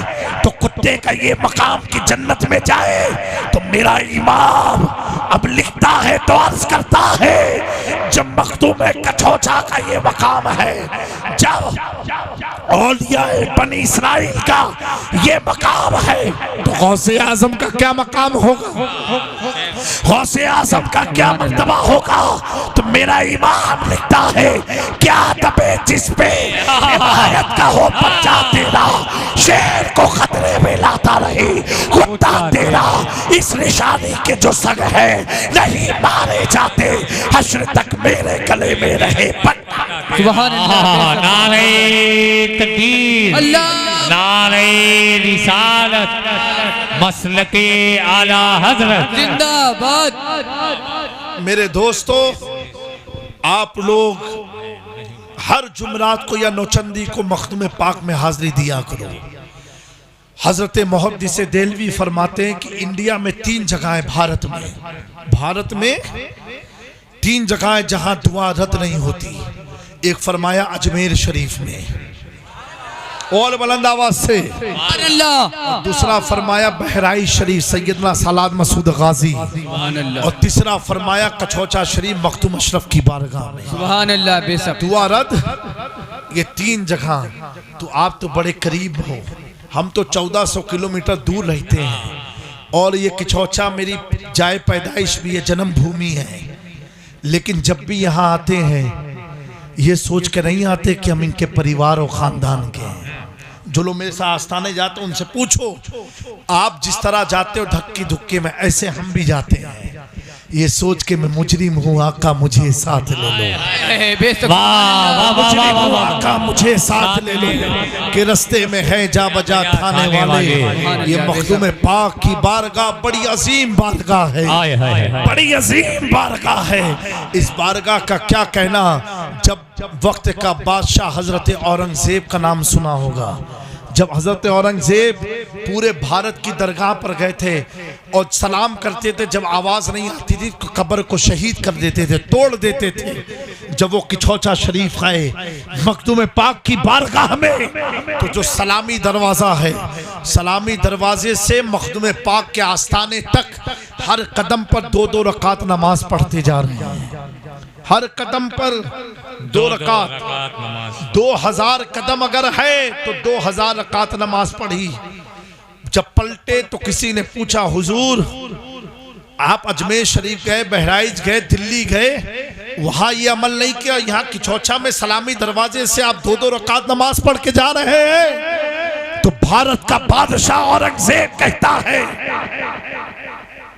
तो कुत्ते का ये मकाम की जन्नत में जाए, तो मेरा इमाम अब लिखता है तो अर्ज करता है, जब मखदूम कछोचा का ये मकाम है, जब औलिया बनी इस्राइल का ये मकाम है, तो गौसे आजम का क्या मकाम होगा? गौसे आजम का क्या मर्तबा होगा? तो मेरा इमाम लिखता है, क्या दबे जिस पे हिदायत का हो बच्चा तेरा, शेर को खतरे में लाता रहे कुत्ता तेरा, इस निशानी के जो संग है नहीं मारे जाते, हश्र तक मेरे गले में रहे पट्टा। सुभान अल्लाह, नारे तकबीर, नारे रिसालत, मसलके आला हजरत जिंदाबाद। मेरे दोस्तों, आप लोग हर जुमरात को या नौचंदी को मखदूम पाक में हाजिरी दिया करो। हजरत मुहद्दिस देलवी फरमाते हैं कि इंडिया में 3 जगह है, भारत में 3 जगह जहां दुआ रद्द नहीं होती। एक फरमाया अजमेर शरीफ में, और बुलंद आवाज से। दूसरा फरमाया बहराइच शरीफ सैयदना सालाद मसूद गाजी, और तीसरा फरमाया कछोचा शरीफ मखदूम अशरफ की बारगाह में। सुभान अल्लाह, बेशक। दुआ रद्द ये 3 जगह। तो आप तो बड़े करीब हो, हम तो 1400 किलोमीटर दूर रहते हैं। और ये कछोचा मेरी जाए पैदाइश भी है, जन्मभूमि है। लेकिन जब भी यहाँ आते हैं ये सोच के नहीं आते कि हम इनके परिवार और खानदान के हैं। जो लोग मेरे साथ आस्थाने जाते हैं उनसे पूछो, आप जिस तरह जाते हो धक्की धुक्के में, ऐसे हम भी जाते हैं। ये सोच के मैं मुजरिम हूँ, आका मुझे साथ ले लो, आका मुझे साथ ले लो, कि रस्ते में है जा बजा खाने वाले। ये मखदूम पाक की बारगाह बड़ी अजीम बारगाह है, बड़ी अजीम बारगाह है। इस बारगाह का क्या कहना, जब वक्त का बादशाह हजरत औरंगजेब का नाम सुना होगा, जब हजरत औरंगजेब पूरे भारत की दरगाह पर गए थे और सलाम करते थे, जब आवाज नहीं आती थी तो कब्र को शहीद कर देते थे, तोड़ देते थे। जब वो किछौचा शरीफ आए मखदूम पाक की बारगाह में, तो जो सलामी दरवाजा है, सलामी दरवाजे से मखदूम पाक के आस्थाने तक हर कदम पर 2-2 रकात नमाज पढ़ते जा रहे हैं। हर कदम पर 2 रकात, 2000 कदम अगर है तो 2000 रकात नमाज पढ़ी। जब पलटे तो किसी ने पूछा, हुजूर आप अजमेर शरीफ गए, बहराइच गए, दिल्ली गए, वहां ये अमल नहीं किया, यहाँ किछौछा में सलामी दरवाजे से आप 2-2 रकात नमाज पढ़ के जा रहे हैं? तो भारत का बादशाह औरंगजेब कहता है,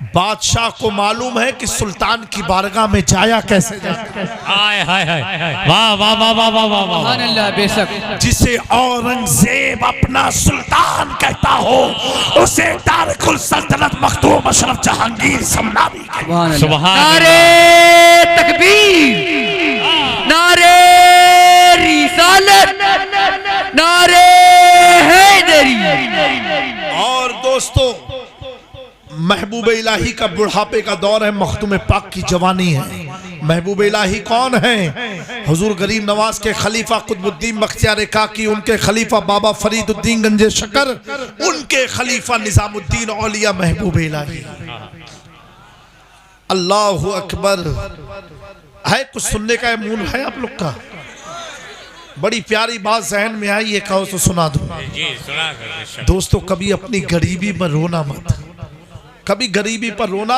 बादशाह को मालूम है कि सुल्तान की बारगाह में जाया कैसे जाता है। हाय हाय हाय, वाह वाह वाह वाह वाह वाह, सुभान अल्लाह, बेशक। जिसे औरंगजेब अपना सुल्तान कहता हो, उसे तारिकुल सल्तनत मखदूम अशरफ जहांगीर समनावी सुभान अल्लाह। सुभान नारे तकबीर, नारे रिसालत, नारे हैदरी। और दोस्तों, महबूब इलाही का बुढ़ापे का दौर है, मखदूम पाक की जवानी है। महबूब इलाही कौन है? हुजूर गरीब नवाज के खलीफा कुतुबुद्दीन बख्तियार काकी, उनके खलीफा बाबा फरीदुद्दीन गंजे शकर, उनके खलीफा निजामुद्दीन औलिया महबूब इलाही। अल्लाहु अकबर। है कुछ सुनने का मूड है आप लोग का? बड़ी प्यारी बात जहन में आई, ये कहो तो सुना दूं। दोस्तों, कभी अपनी गरीबी पर रोना मत, कभी गरीबी पर रोना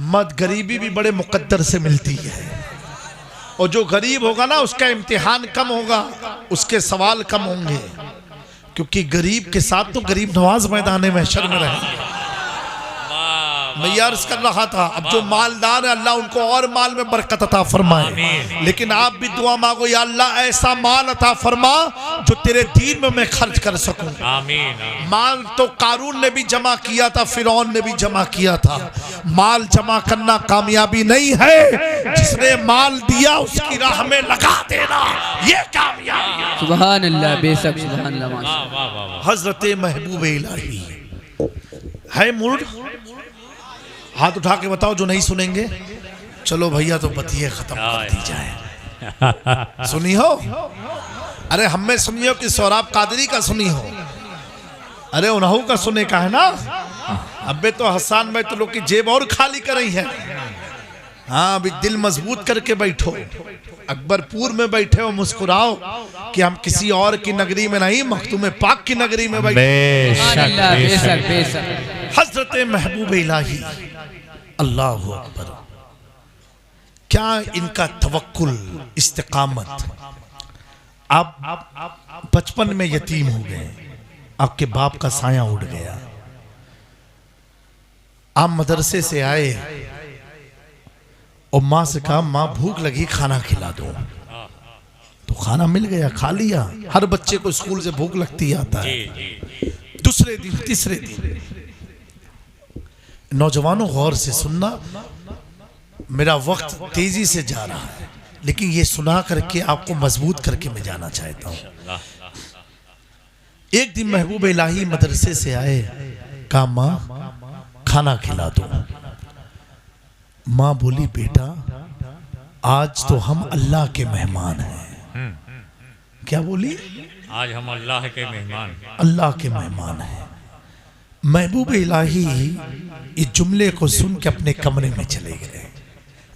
मत। गरीबी भी बड़े मुकद्दर से मिलती है, और जो गरीब होगा ना उसका इम्तिहान कम होगा, उसके सवाल कम होंगे, क्योंकि गरीब के साथ तो गरीब नवाज मैदान महशर में रहेंगे। मैं अर्ज कर रहा था, अब जो मालदार है अल्लाह उनको और माल में बरकत अता फरमाए, लेकिन आप भी दुआ मांगो, या अल्लाह ऐसा माल अता फरमा जो तेरे दीन में मैं खर्च कर सकूं। आमीन। माल तो कारून ने भी जमा किया था, फिरौन ने भी जमा किया था। माल जमा करना कामयाबी नहीं है, जिसने माल दिया उसकी राह में लगा देना ये कामयाबी है। सुभान अल्लाह, बेशक, सुभान अल्लाह। हजरत महबूब इलाही है मूड? हाथ उठा के बताओ जो नहीं सुनेंगे। चलो भैया, तो बतिए खत्म कर दी जाए। सुनी हो? अरे हमें सुनी हो कि सौराब कादरी का सुनी हो? अरे उन्हों का सुने का है ना? अबे तो हसन भाई तो लोग की जेब और खाली कर रही है। हाँ, अभी दिल मजबूत करके बैठो। अकबरपुर में बैठे हो, मुस्कुराओ कि हम किसी और की नगरी में नहीं, मखदूम पाक की नगरी में बैठे। बेशक, बेशक। हजरत महबूब इलाही, अल्लाहु अकबर। क्या इनका तवक्कुल, इस्तिकामत। आप बचपन में यतीम हो गए, आपके बाप का साया उड़ गया, आप मदरसे से आए और माँ से कहा, माँ भूख लगी, खाना खिला दो। तो खाना मिल गया, खा लिया। हर बच्चे को स्कूल से भूख लगती आता है। दूसरे दिन, तीसरे दिन, नौजवानों गौर से सुनना, मेरा वक्त तेजी से जा रहा है, लेकिन ये सुना करके आपको मजबूत करके मैं जाना चाहता हूँ। एक दिन महबूब इलाही मदरसे से आए, कहा माँ खाना खिला दो। माँ बोली, बेटा आज तो हम अल्लाह के मेहमान हैं। क्या बोली? आज हम अल्लाह के मेहमान, अल्लाह के मेहमान हैं। महबूब इलाही इस जुमले को सुन के अपने कमरे में चले गए।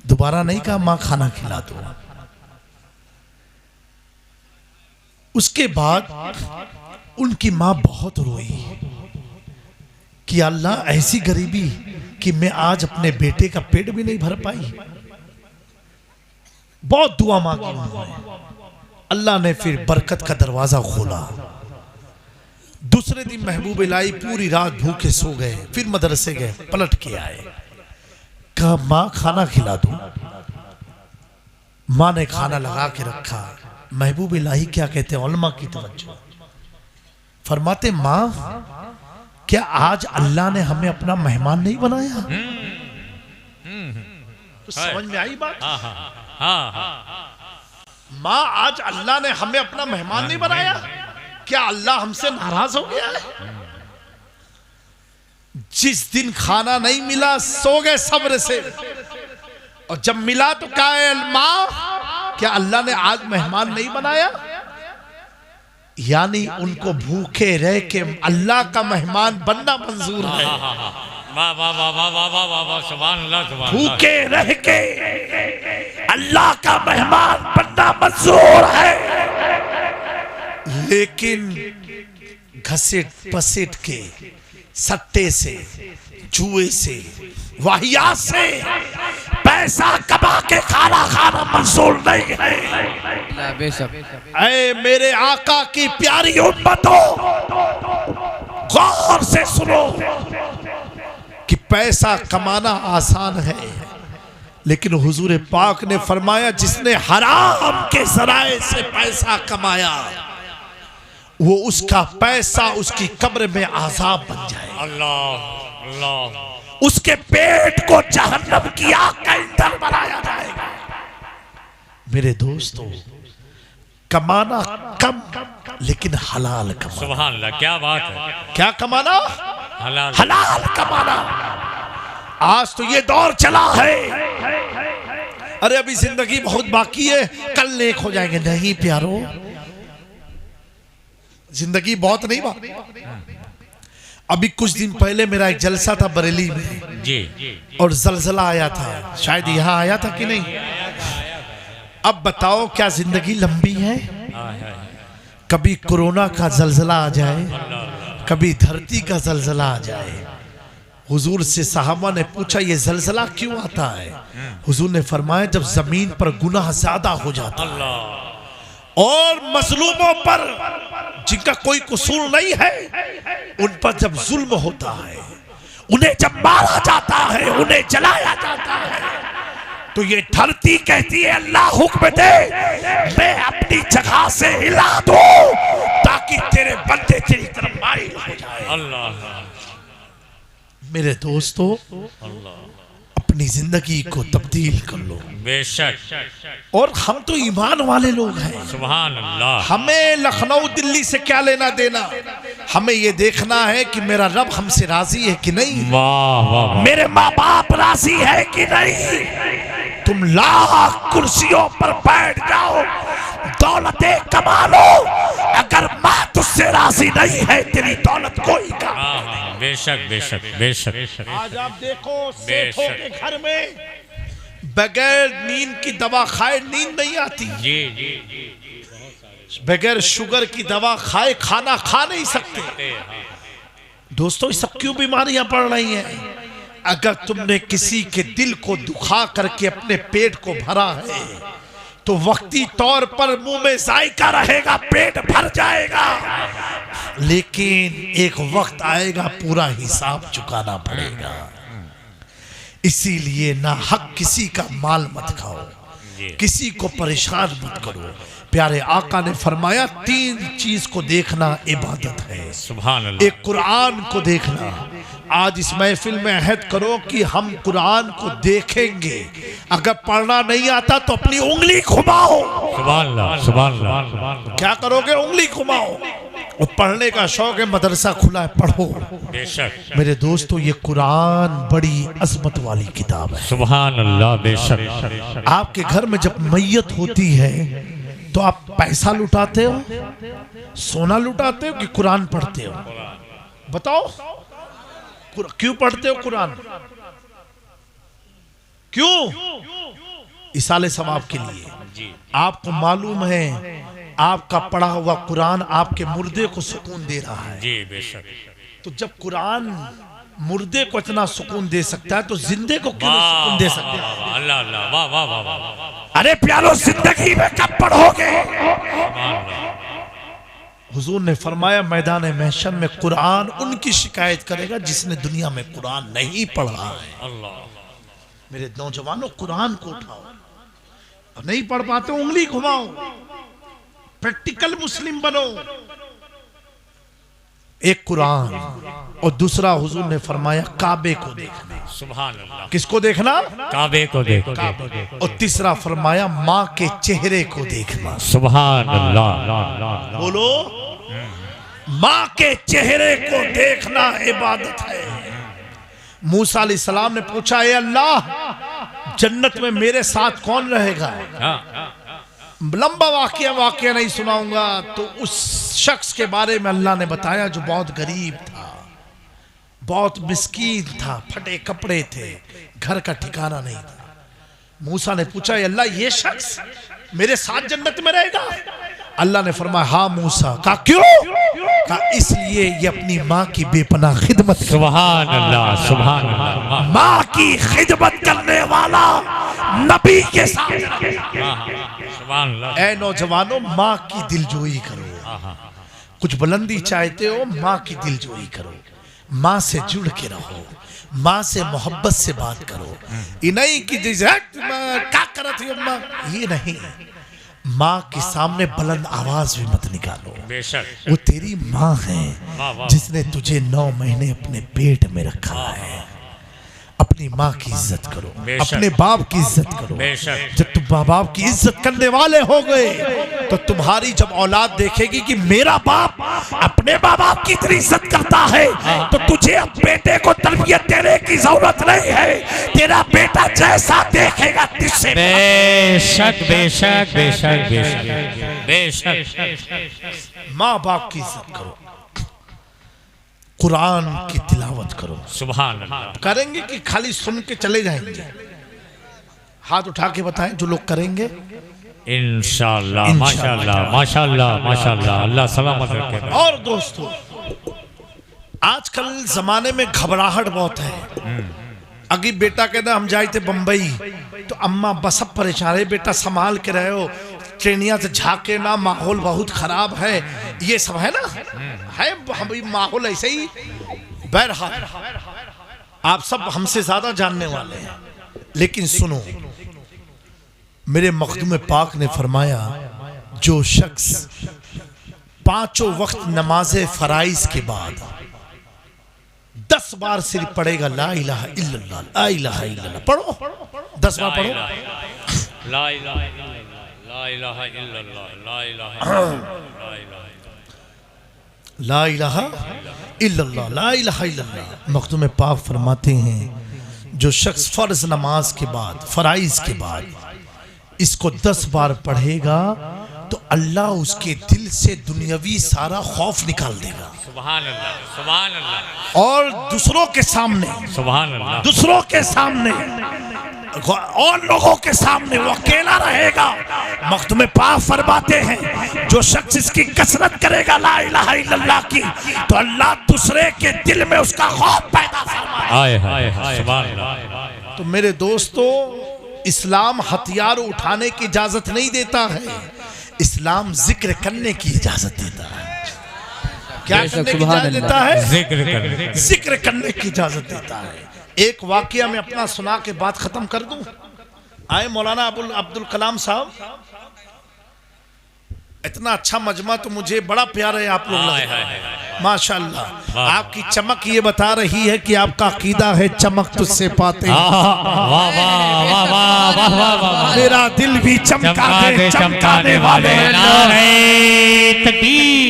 दोबारा नहीं कहा माँ खाना खिला दो। उसके बाद उनकी माँ बहुत रोई कि अल्लाह ऐसी गरीबी कि मैं आज अपने बेटे का पेट भी नहीं भर पाई। बहुत दुआ मांगी उन्होंने। अल्लाह ने फिर बरकत का दरवाजा खोला। दूसरे दिन महबूब इलाही पूरी रात भूखे सो गए, फिर मदरसे गए, पलट के आए, कहा माँ खाना खिला दो। माँ ने खाना लगा के रखा। महबूब इलाही क्या कहते हैं, उलमा की तवज्जो फरमाते, माँ क्या आज अल्लाह ने हमें अपना मेहमान नहीं बनाया? तो समझ में आई बात? माँ आज अल्लाह ने हमें अपना मेहमान नहीं बनाया? क्या अल्लाह हमसे नाराज हो गया है? जिस दिन खाना नहीं मिला सो गए सब्र से, और जब मिला तो क्या है माँ, क्या अल्लाह ने आज मेहमान नहीं बनाया? यानी उनको भूखे रह के अल्लाह का मेहमान बनना मंजूर है। वाह वाह वाह वाह वाह वाह वाह वाह, सुभान अल्लाह, सुभान अल्लाह। भूखे रह के अल्लाह का मेहमान बनना मंजूर है, लेकिन घसीट पसीट के, सट्टे से, जुए से, वाहियात से पैसा कमा के खाना खाना मंजूर नहीं है। बेशक। ऐ मेरे आका की प्यारी उम्मतों, गौर से सुनो कि पैसा कमाना आसान है, लेकिन हुजूर पाक ने फरमाया जिसने हराम के जराए से पैसा कमाया, वो उसका पैसा उसकी कब्र में आजाब बन जाए। अल्लाह अल्लाह। उसके पेट को जहन्नम की आग का ईंधन बनाया जाएगा। मेरे दोस्तों, कमाना कम लेकिन हलाल कमाना। सुभान अल्लाह, क्या बात है। क्या कमाना? हलाल हलाल कमाना। आज तो ये दौर चला है, अरे अभी जिंदगी बहुत बाकी है, कल नेक हो जाएंगे। नहीं प्यारो, जिंदगी बहुत नहीं बाकी। अभी कुछ दिन पहले मेरा एक जलसा था बरेली में जी, और जलजला आया था, शायद यहाँ आया था कि नहीं। अब बताओ क्या जिंदगी लंबी है? कभी कोरोना का जलजला आ जाए, कभी धरती का जलजला आ जाए। हुजूर से सहाबा ने पूछा ये जलजला क्यों आता है? हुजूर ने फरमाया जब जमीन पर गुनाह ज्यादा हो जाता है और मजलूमों पर जिनका कोई कसूर नहीं है उन पर जब जुल्म होता है, उन्हें जब मारा जाता है, उन्हें जलाया जाता है, तो ये धरती कहती है अल्लाह हुक्म दे मैं अपनी जगह से हिला दूं ताकि तेरे बंदे तेरी तरफ माइल हो जाए। अल्लाह। मेरे दोस्तों, अपनी जिंदगी को तब्दील कर लो। बेशक। और हम तो ईमान वाले लोग हैं। सुभान अल्लाह। हमें लखनऊ दिल्ली से क्या लेना देना? हमें ये देखना है कि मेरा रब हमसे राजी है कि नहीं, वाह वाह। मेरे माँ बाप राजी है कि नहीं। तुम लाख कुर्सियों पर बैठ जाओ, दौलतें कमा लो, अगर माँ तुझसे राजी नहीं है तेरी दौलत कोई का। बेशक बेशक बेशक। आज आप देखो सेठों के घर में बगैर नींद की दवा खाए नींद नहीं आती। जी जी जी। बगैर शुगर की दवा खाए खाना खा नहीं सकते। दोस्तों, ये सब क्यों बीमारियां पड़ रही हैं? अगर तुमने किसी के दिल को दुखा करके अपने पेट को भरा है तो वक्ती तौर पर मुंह में जायका रहेगा, पेट भर जाएगा, लेकिन एक वक्त आएगा पूरा हिसाब चुकाना पड़ेगा। इसीलिए ना हक किसी का माल मत खाओ, किसी को परेशान मत करो। प्यारे आका ने फरमाया 3 चीज को देखना इबादत है। सुभान अल्लाह। एक कुरान को देखना। आज इस महफिल में अहद करो कि हम कुरान को देखेंगे, अगर पढ़ना नहीं आता तो अपनी उंगली घुमाओ। सुभान अल्लाह सुभान अल्लाह। क्या करोगे? उंगली घुमाओ। और पढ़ने का शौक है, मदरसा खुला है, पढ़ो। बेशक। मेरे दोस्तों, ये कुरान बड़ी अजमत वाली किताब है। सुभान अल्लाह। बेशक। आपके घर में जब मैयत होती है तो आप पैसा लुटाते हो, सोना लुटाते हो कि कुरान पढ़ते हो? बताओ, क्यों पढ़ते हो कुरान? क्यों? इसाले सवाब के लिए। आपको मालूम है आपका पढ़ा हुआ कुरान आपके मुर्दे को सुकून दे रहा है। जी बेशक। तो जब कुरान मुर्दे को इतना सुकून दे सकता है तो जिंदे को क्यों सुकून दे सकता है? अल्लाह अल्लाह। वाह वाह वाह वाह। अरे प्यारो, जिंदगी में कब पढ़ोगे? हुजूर ने फरमाया मैदान महशर में कुरान उनकी शिकायत करेगा जिसने दुनिया में कुरान नहीं पढ़ा है। अल्लाह। मेरे नौजवानों, कुरान को उठाओ। और नहीं पढ़ पाते उंगली घुमाओ, प्रैक्टिकल मुस्लिम बनो। एक कुरान और दूसरा हुजूर ने फरमाया काबे को देखना। सुभान अल्लाह। किसको देखना? काबे को देखो। और तीसरा फरमाया माँ के चेहरे को देखना। सुभान अल्लाह। बोलो, माँ के चेहरे को देखना इबादत है। मूसा अलैहिस्सलाम ने पूछा, ए अल्लाह, जन्नत में मेरे साथ कौन रहेगा? लंबा वाकया नहीं सुनाऊंगा। तो उस शख्स के बारे में अल्लाह ने बताया जो बहुत गरीब था, बहुत मिस्कीन था, फटे कपड़े थे, घर का ठिकाना नहीं था। मूसा ने पूछा, अल्लाह, ये शख्स मेरे साथ जन्नत में रहेगा? अल्लाह ने फरमाया, हाँ मूसा। कहा क्यों? कहा इसलिए ये अपनी माँ की बेपनाह खिदमत। सुभान अल्लाह, सुभान अल्लाह। माँ की खिदमत करने वाला नबी के साथ। सुभान अल्लाह। ऐ नौजवानों, माँ की दिलजोई करो। कुछ बुलंदी चाहते हो, माँ की दिलजोई करो, माँ से जुड़ के रहो, माँ से मोहब्बत से बात करो। ये नहीं कि क्या करत है अम्मा, ये नहीं। माँ के सामने बुलंद आवाज भी मत निकालो। बेशक वो तेरी माँ है जिसने तुझे 9 महीने अपने पेट में रखा है। अपनी माँ की इज्जत करो, अपने बाप की इज्जत करो। जब तुम माँ बाप की इज्जत करने वाले हो गए तो तुम्हारी जब औलाद देखेगी कि मेरा बाप अपने माँ बाप की इतनी इज्जत करता है, तो तुझे अब बेटे को तरबियत देने की जरूरत नहीं है। तेरा बेटा जैसा देखेगा तुझसे। बेशक बेशक बेशक बेशक बेशक। माँ बाप की इज्जत करो, कुरान की तिलावत करो। सुभान अल्लाह। करेंगे कि खाली सुन के चले जाएंगे? हाथ उठा के बताएं जो लोग करेंगे। इंशाअल्लाह, माशाअल्लाह, माशाअल्लाह, माशाअल्लाह, अल्लाह सलामत रखे। और दोस्तों, आजकल जमाने में घबराहट बहुत है। अगी बेटा कहना हम जाए थे बंबई, तो अम्मा बस अब परेशान है, बेटा संभाल के रहे हो, ट्रेनिया से झाके ना, माहौल बहुत खराब है, ये सब है ना, है माहौल ऐसे ही। बहरहाल आप सब हमसे ज्यादा जानने वाले हैं, लेकिन सुनो, मेरे मखदूम पाक ने फरमाया, जो शख्स 5 वक्त नमाज फराइज के बाद 10 बार सिर्फ पढ़ेगा ला इलाहा इल्लल्लाह, ला इलाहा इल्लल्लाह, पढ़ो 10 बार पढ़ो, ला इलाहा इल्लल्लाह, ला इलाहा इल्लल्लाह, ला इलाहा ला इलाहा इल्लल्लाह, ला इलाहा इल्लल्लाह। मखदूम पाक फरमाते हैं, जो शख्स फर्ज नमाज के बाद, फराइज के बाद इसको 10 बार पढ़ेगा तो अल्लाह उसके दिल से दुनियावी सारा खौफ निकाल देगा। सुभान अल्लाह, सुभान अल्लाह। और दूसरों के सामने, सुभान अल्लाह, दूसरों के सामने और लोगों के सामने वो अकेला रहेगा। मखदूम पाक फरमाते हैं, जो शख्स इसकी कसरत करेगा ला इलाहा इल्लल्लाह की, तो अल्लाह दूसरे के दिल में उसका खौफ पैदा फरमाएगा। सुभान अल्लाह। तो मेरे दोस्तों, इस्लाम हथियार उठाने की इजाजत नहीं देता है, इस्लाम जिक्र करने की इजाजत देता है। क्या करने की इजाजत देता है? जिक्र करने की इजाजत देता है। एक वाकया में अपना सुना के बात खत्म कर दूं। आए मौलाना अब्दुल कलाम साहब, इतना अच्छा मजमा तो मुझे बड़ा प्यारा है आप लोग, माशाअल्लाह। आपकी चमक ये बता रही है कि आपका अकीदा है चमक तुझसे पाते। मेरा दिल भी चमका दे चमकाने वाले।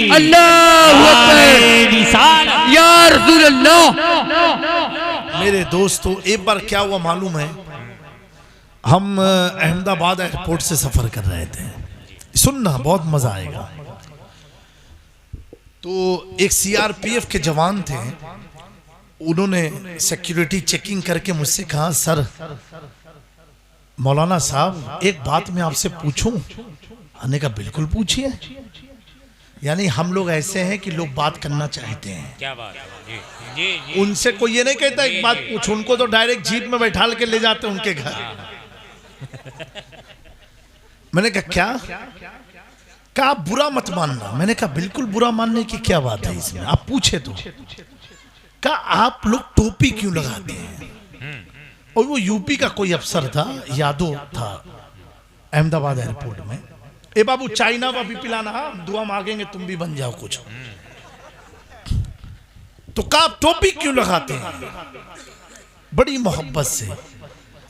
अल्लाहू अकबर, या रसूल अल्लाह। मेरे दोस्तों, एक बार क्या हुआ मालूम है, हम अहमदाबाद एयरपोर्ट से सफर कर रहे थे, सुनना बहुत मजा आएगा। तो एक सीआरपीएफ के जवान थे, उन्होंने सिक्योरिटी चेकिंग करके मुझसे कहा, सर मौलाना साहब एक बात मैं आपसे पूछूं? मैंने कहा बिल्कुल पूछिए। यानी हम लोग ऐसे हैं कि लोग बात करना चाहते हैं। क्या बात है? जी, जी। उनसे कोई ये नहीं कहता एक बात पूछो, उनको तो डायरेक्ट जीप में बैठा के ले जाते उनके घर। मैंने कहा क्या? कहा आप बुरा मत मानना। मैंने कहा बिल्कुल बुरा मानने की क्या बात है इसमें, आप पूछे तो। कहा आप लोग टोपी क्यों लगाते हैं? और वो यूपी का कोई अफसर था, यादव था, अहमदाबाद एयरपोर्ट में। ए बाबू चाइना का भी पिलाना, दुआ मांगेंगे तुम भी बन जाओ कुछ। तो कहा आप टोपी क्यों लगाते हैं? बड़ी मोहब्बत से।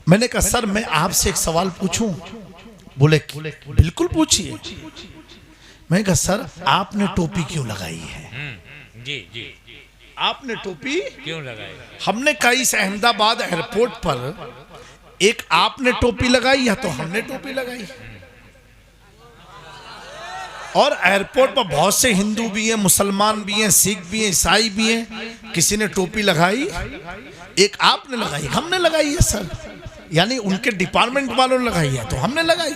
मैंने कहा सर मैं आपसे एक सवाल पूछूं? बोले बिल्कुल पूछिए। मैं कहा सर आपने टोपी क्यों लगाई है? जी जी, आपने टोपी क्यों लगाई? हमने कहा इस अहमदाबाद एयरपोर्ट पर एक आपने टोपी लगाई या तो हमने टोपी लगाई। और एयरपोर्ट पर बहुत से हिंदू भी हैं, मुसलमान भी हैं, सिख भी हैं, ईसाई भी हैं। किसी ने टोपी लगाई, एक आपने लगाई, हमने लगाई है सर, यानी उनके डिपार्टमेंट वालों ने लगाई है तो हमने लगाई।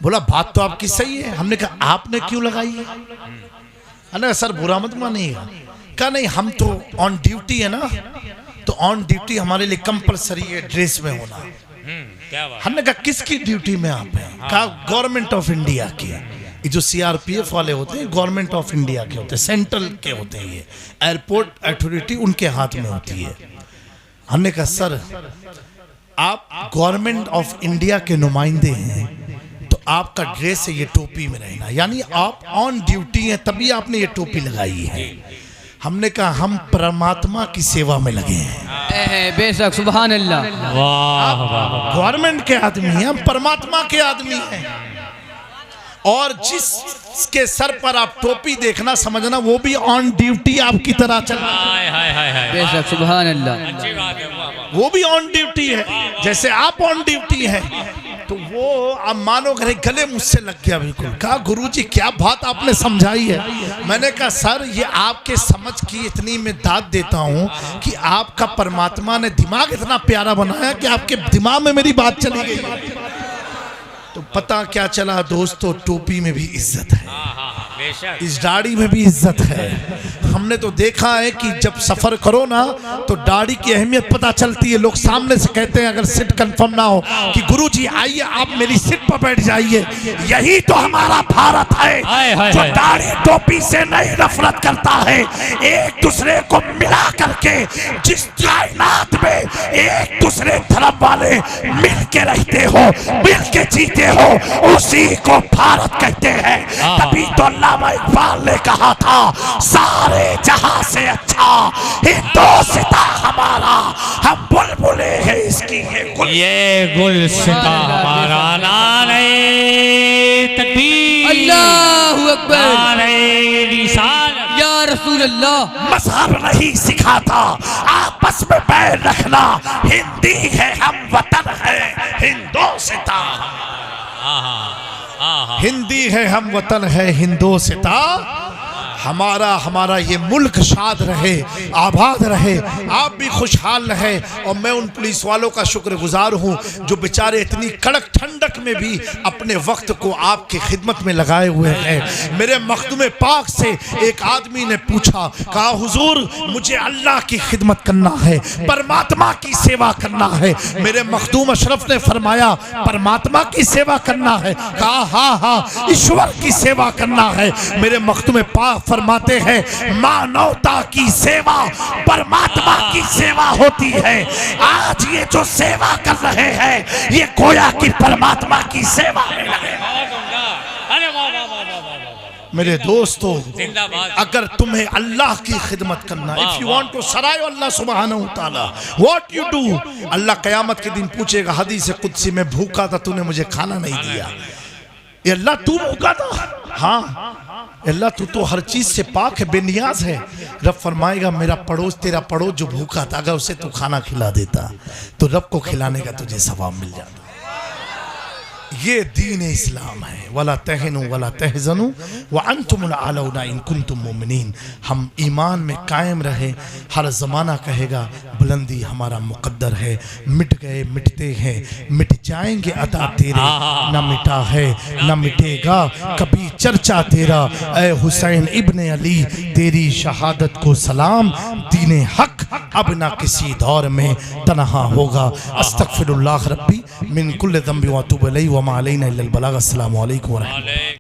बोला बात तो आपकी सही है। हमने कहा आपने क्यों लगाई है? अरे सर बुरा मत मानिएगा। कहा नहीं हम तो ऑन ड्यूटी है ना, तो ऑन ड्यूटी हमारे लिए कंपलसरी है ड्रेस में होना। क्या बात? हमने कहा किसकी ड्यूटी में आप हैं? कहा गवर्नमेंट ऑफ इंडिया की। ये जो सीआरपीएफ वाले होते हैं गवर्नमेंट ऑफ इंडिया के होते हैं, सेंट्रल के होते हैं, ये एयरपोर्ट अथॉरिटी उनके हाथ में होती है। हमने कहा सर आप गवर्नमेंट ऑफ इंडिया के नुमाइंदे हैं तो आपका ड्रेस है ये टोपी में रहना, यानी आप ऑन ड्यूटी हैं तभी आपने ये टोपी लगाई है। हमने कहा हम परमात्मा की सेवा में लगे हैं। बेशक, सुभान अल्लाह। वाह वाह, गवर्नमेंट के आदमी हैं, हम परमात्मा के आदमी हैं। और जिसके सर पर आप टोपी देखना समझना वो भी ऑन ड्यूटी आपकी तरह चल रहा है। हाय हाय हाय हाय, बेशक, सुभान अल्लाह। अच्छी बात है, वाह वाह। वो भी ऑन ड्यूटी है जैसे आप ऑन ड्यूटी है। तो वो आप मानो करे गले मुझसे लग गया बिल्कुल। कहा गुरुजी क्या बात आपने समझाई है। मैंने कहा सर ये आपके समझ की इतनी मैं दाद देता हूँ कि आपका परमात्मा ने दिमाग इतना प्यारा बनाया कि आपके दिमाग में मेरी बात चली गई। तो पता क्या चला दोस्तों, टोपी में भी इज्जत है, बेशक, इस दाढ़ी में भी इज्जत है। हमने तो देखा है कि जब सफर करो ना तो दाढ़ी की अहमियत पता चलती है। लोग सामने से कहते हैं अगर सीट कंफर्म ना हो कि गुरुजी आइए आप मेरी सीट पर बैठ जाइए। यही तो हमारा भारत है जो दाढ़ी टोपी से नहीं नफरत करता है, एक दूसरे को मिला करके जिस कायनात में एक दूसरे धर्म वाले मिल के रहते हो, मिल के जीते हो, उसी को भारत कहते हैं। तभी तो अल्लामा इकबाल ने कहा था सारे जहां से अच्छा हिंदुस्तां हमारा, हम बुलबुले हैं इसकी ये गुलसिता हमारा। नारे तकबीर, अल्लाहु अकबर, नारे रिसालत, या रसूल अल्लाह। मजहब नहीं सिखाता आपस में बैर रखना, हिंदी है हम वतन है हिंदुस्तां, हिंदी है हम वतन है हिंदुस्तां हमारा। हमारा ये मुल्क शाद रहे, आबाद रहे, आप भी खुशहाल रहे। और मैं उन पुलिस वालों का शुक्रगुजार हूँ जो बेचारे इतनी कड़क ठंडक में भी अपने वक्त को आपकी खिदमत में लगाए हुए हैं। मेरे मखदूम पाक से एक आदमी ने पूछा, कहा हुजूर मुझे अल्लाह की खिदमत करना है, परमात्मा की सेवा करना है। मेरे मखदूम अशरफ ने फरमाया परमात्मा की सेवा करना है? कहा हाँ हाँ ईश्वर की सेवा करना है। मेरे मखदूम पाक फरमाते हैं मानवता की सेवा परमात्मा की सेवा होती है। आज ये जो सेवा कर रहे हैं ये गोया की परमात्मा की सेवा में लगे। अरे वाह वाह वाह वाह वाह। मेरे दोस्तों जिंदाबाद। अगर तुम्हें अल्लाह की खिदमत करना, इफ यू वांट टू सराय अल्लाह सुब्हानहू तआला व्हाट यू डू, अल्लाह कयामत के दिन पूछेगा हदीस कुदसी में भूखा था तूने मुझे खाना नहीं दिया। ये अल्लाह तू भूखा था? हाँ अल्लाह तू तो हर चीज से पाक है, बेनियाज है। रब फरमाएगा मेरा पड़ोस, तेरा पड़ोस जो भूखा था अगर उसे तू खाना खिला देता तो रब को खिलाने का तुझे सवाब मिल जाता। ये दीन इस्लाम है। वला तहनु वला तहजनु व अंतुमुल आलौना इन कुंतुम मुमिनीन। हम ईमान में कायम रहे। हर ज़माना कहेगा बुलंदी हमारा मुकद्दर है। मिट गए मिटते हैं, मिट जाएंगे अता तेरे, न मिटा है न मिटेगा कभी चर्चा तेरा। ए हुसैन इब्ने अली तेरी शहादत को सलाम, दीन हक अब ना किसी दौर में तनहा होगा। अस्तगफिरुल्लाह रब्बी मिन कुल्लि ज़ंबि व अतूबु इलैहि व मा अलैना इल्लल बलाग। अस्सलामु अलैकुम व रहमतुल्लाह।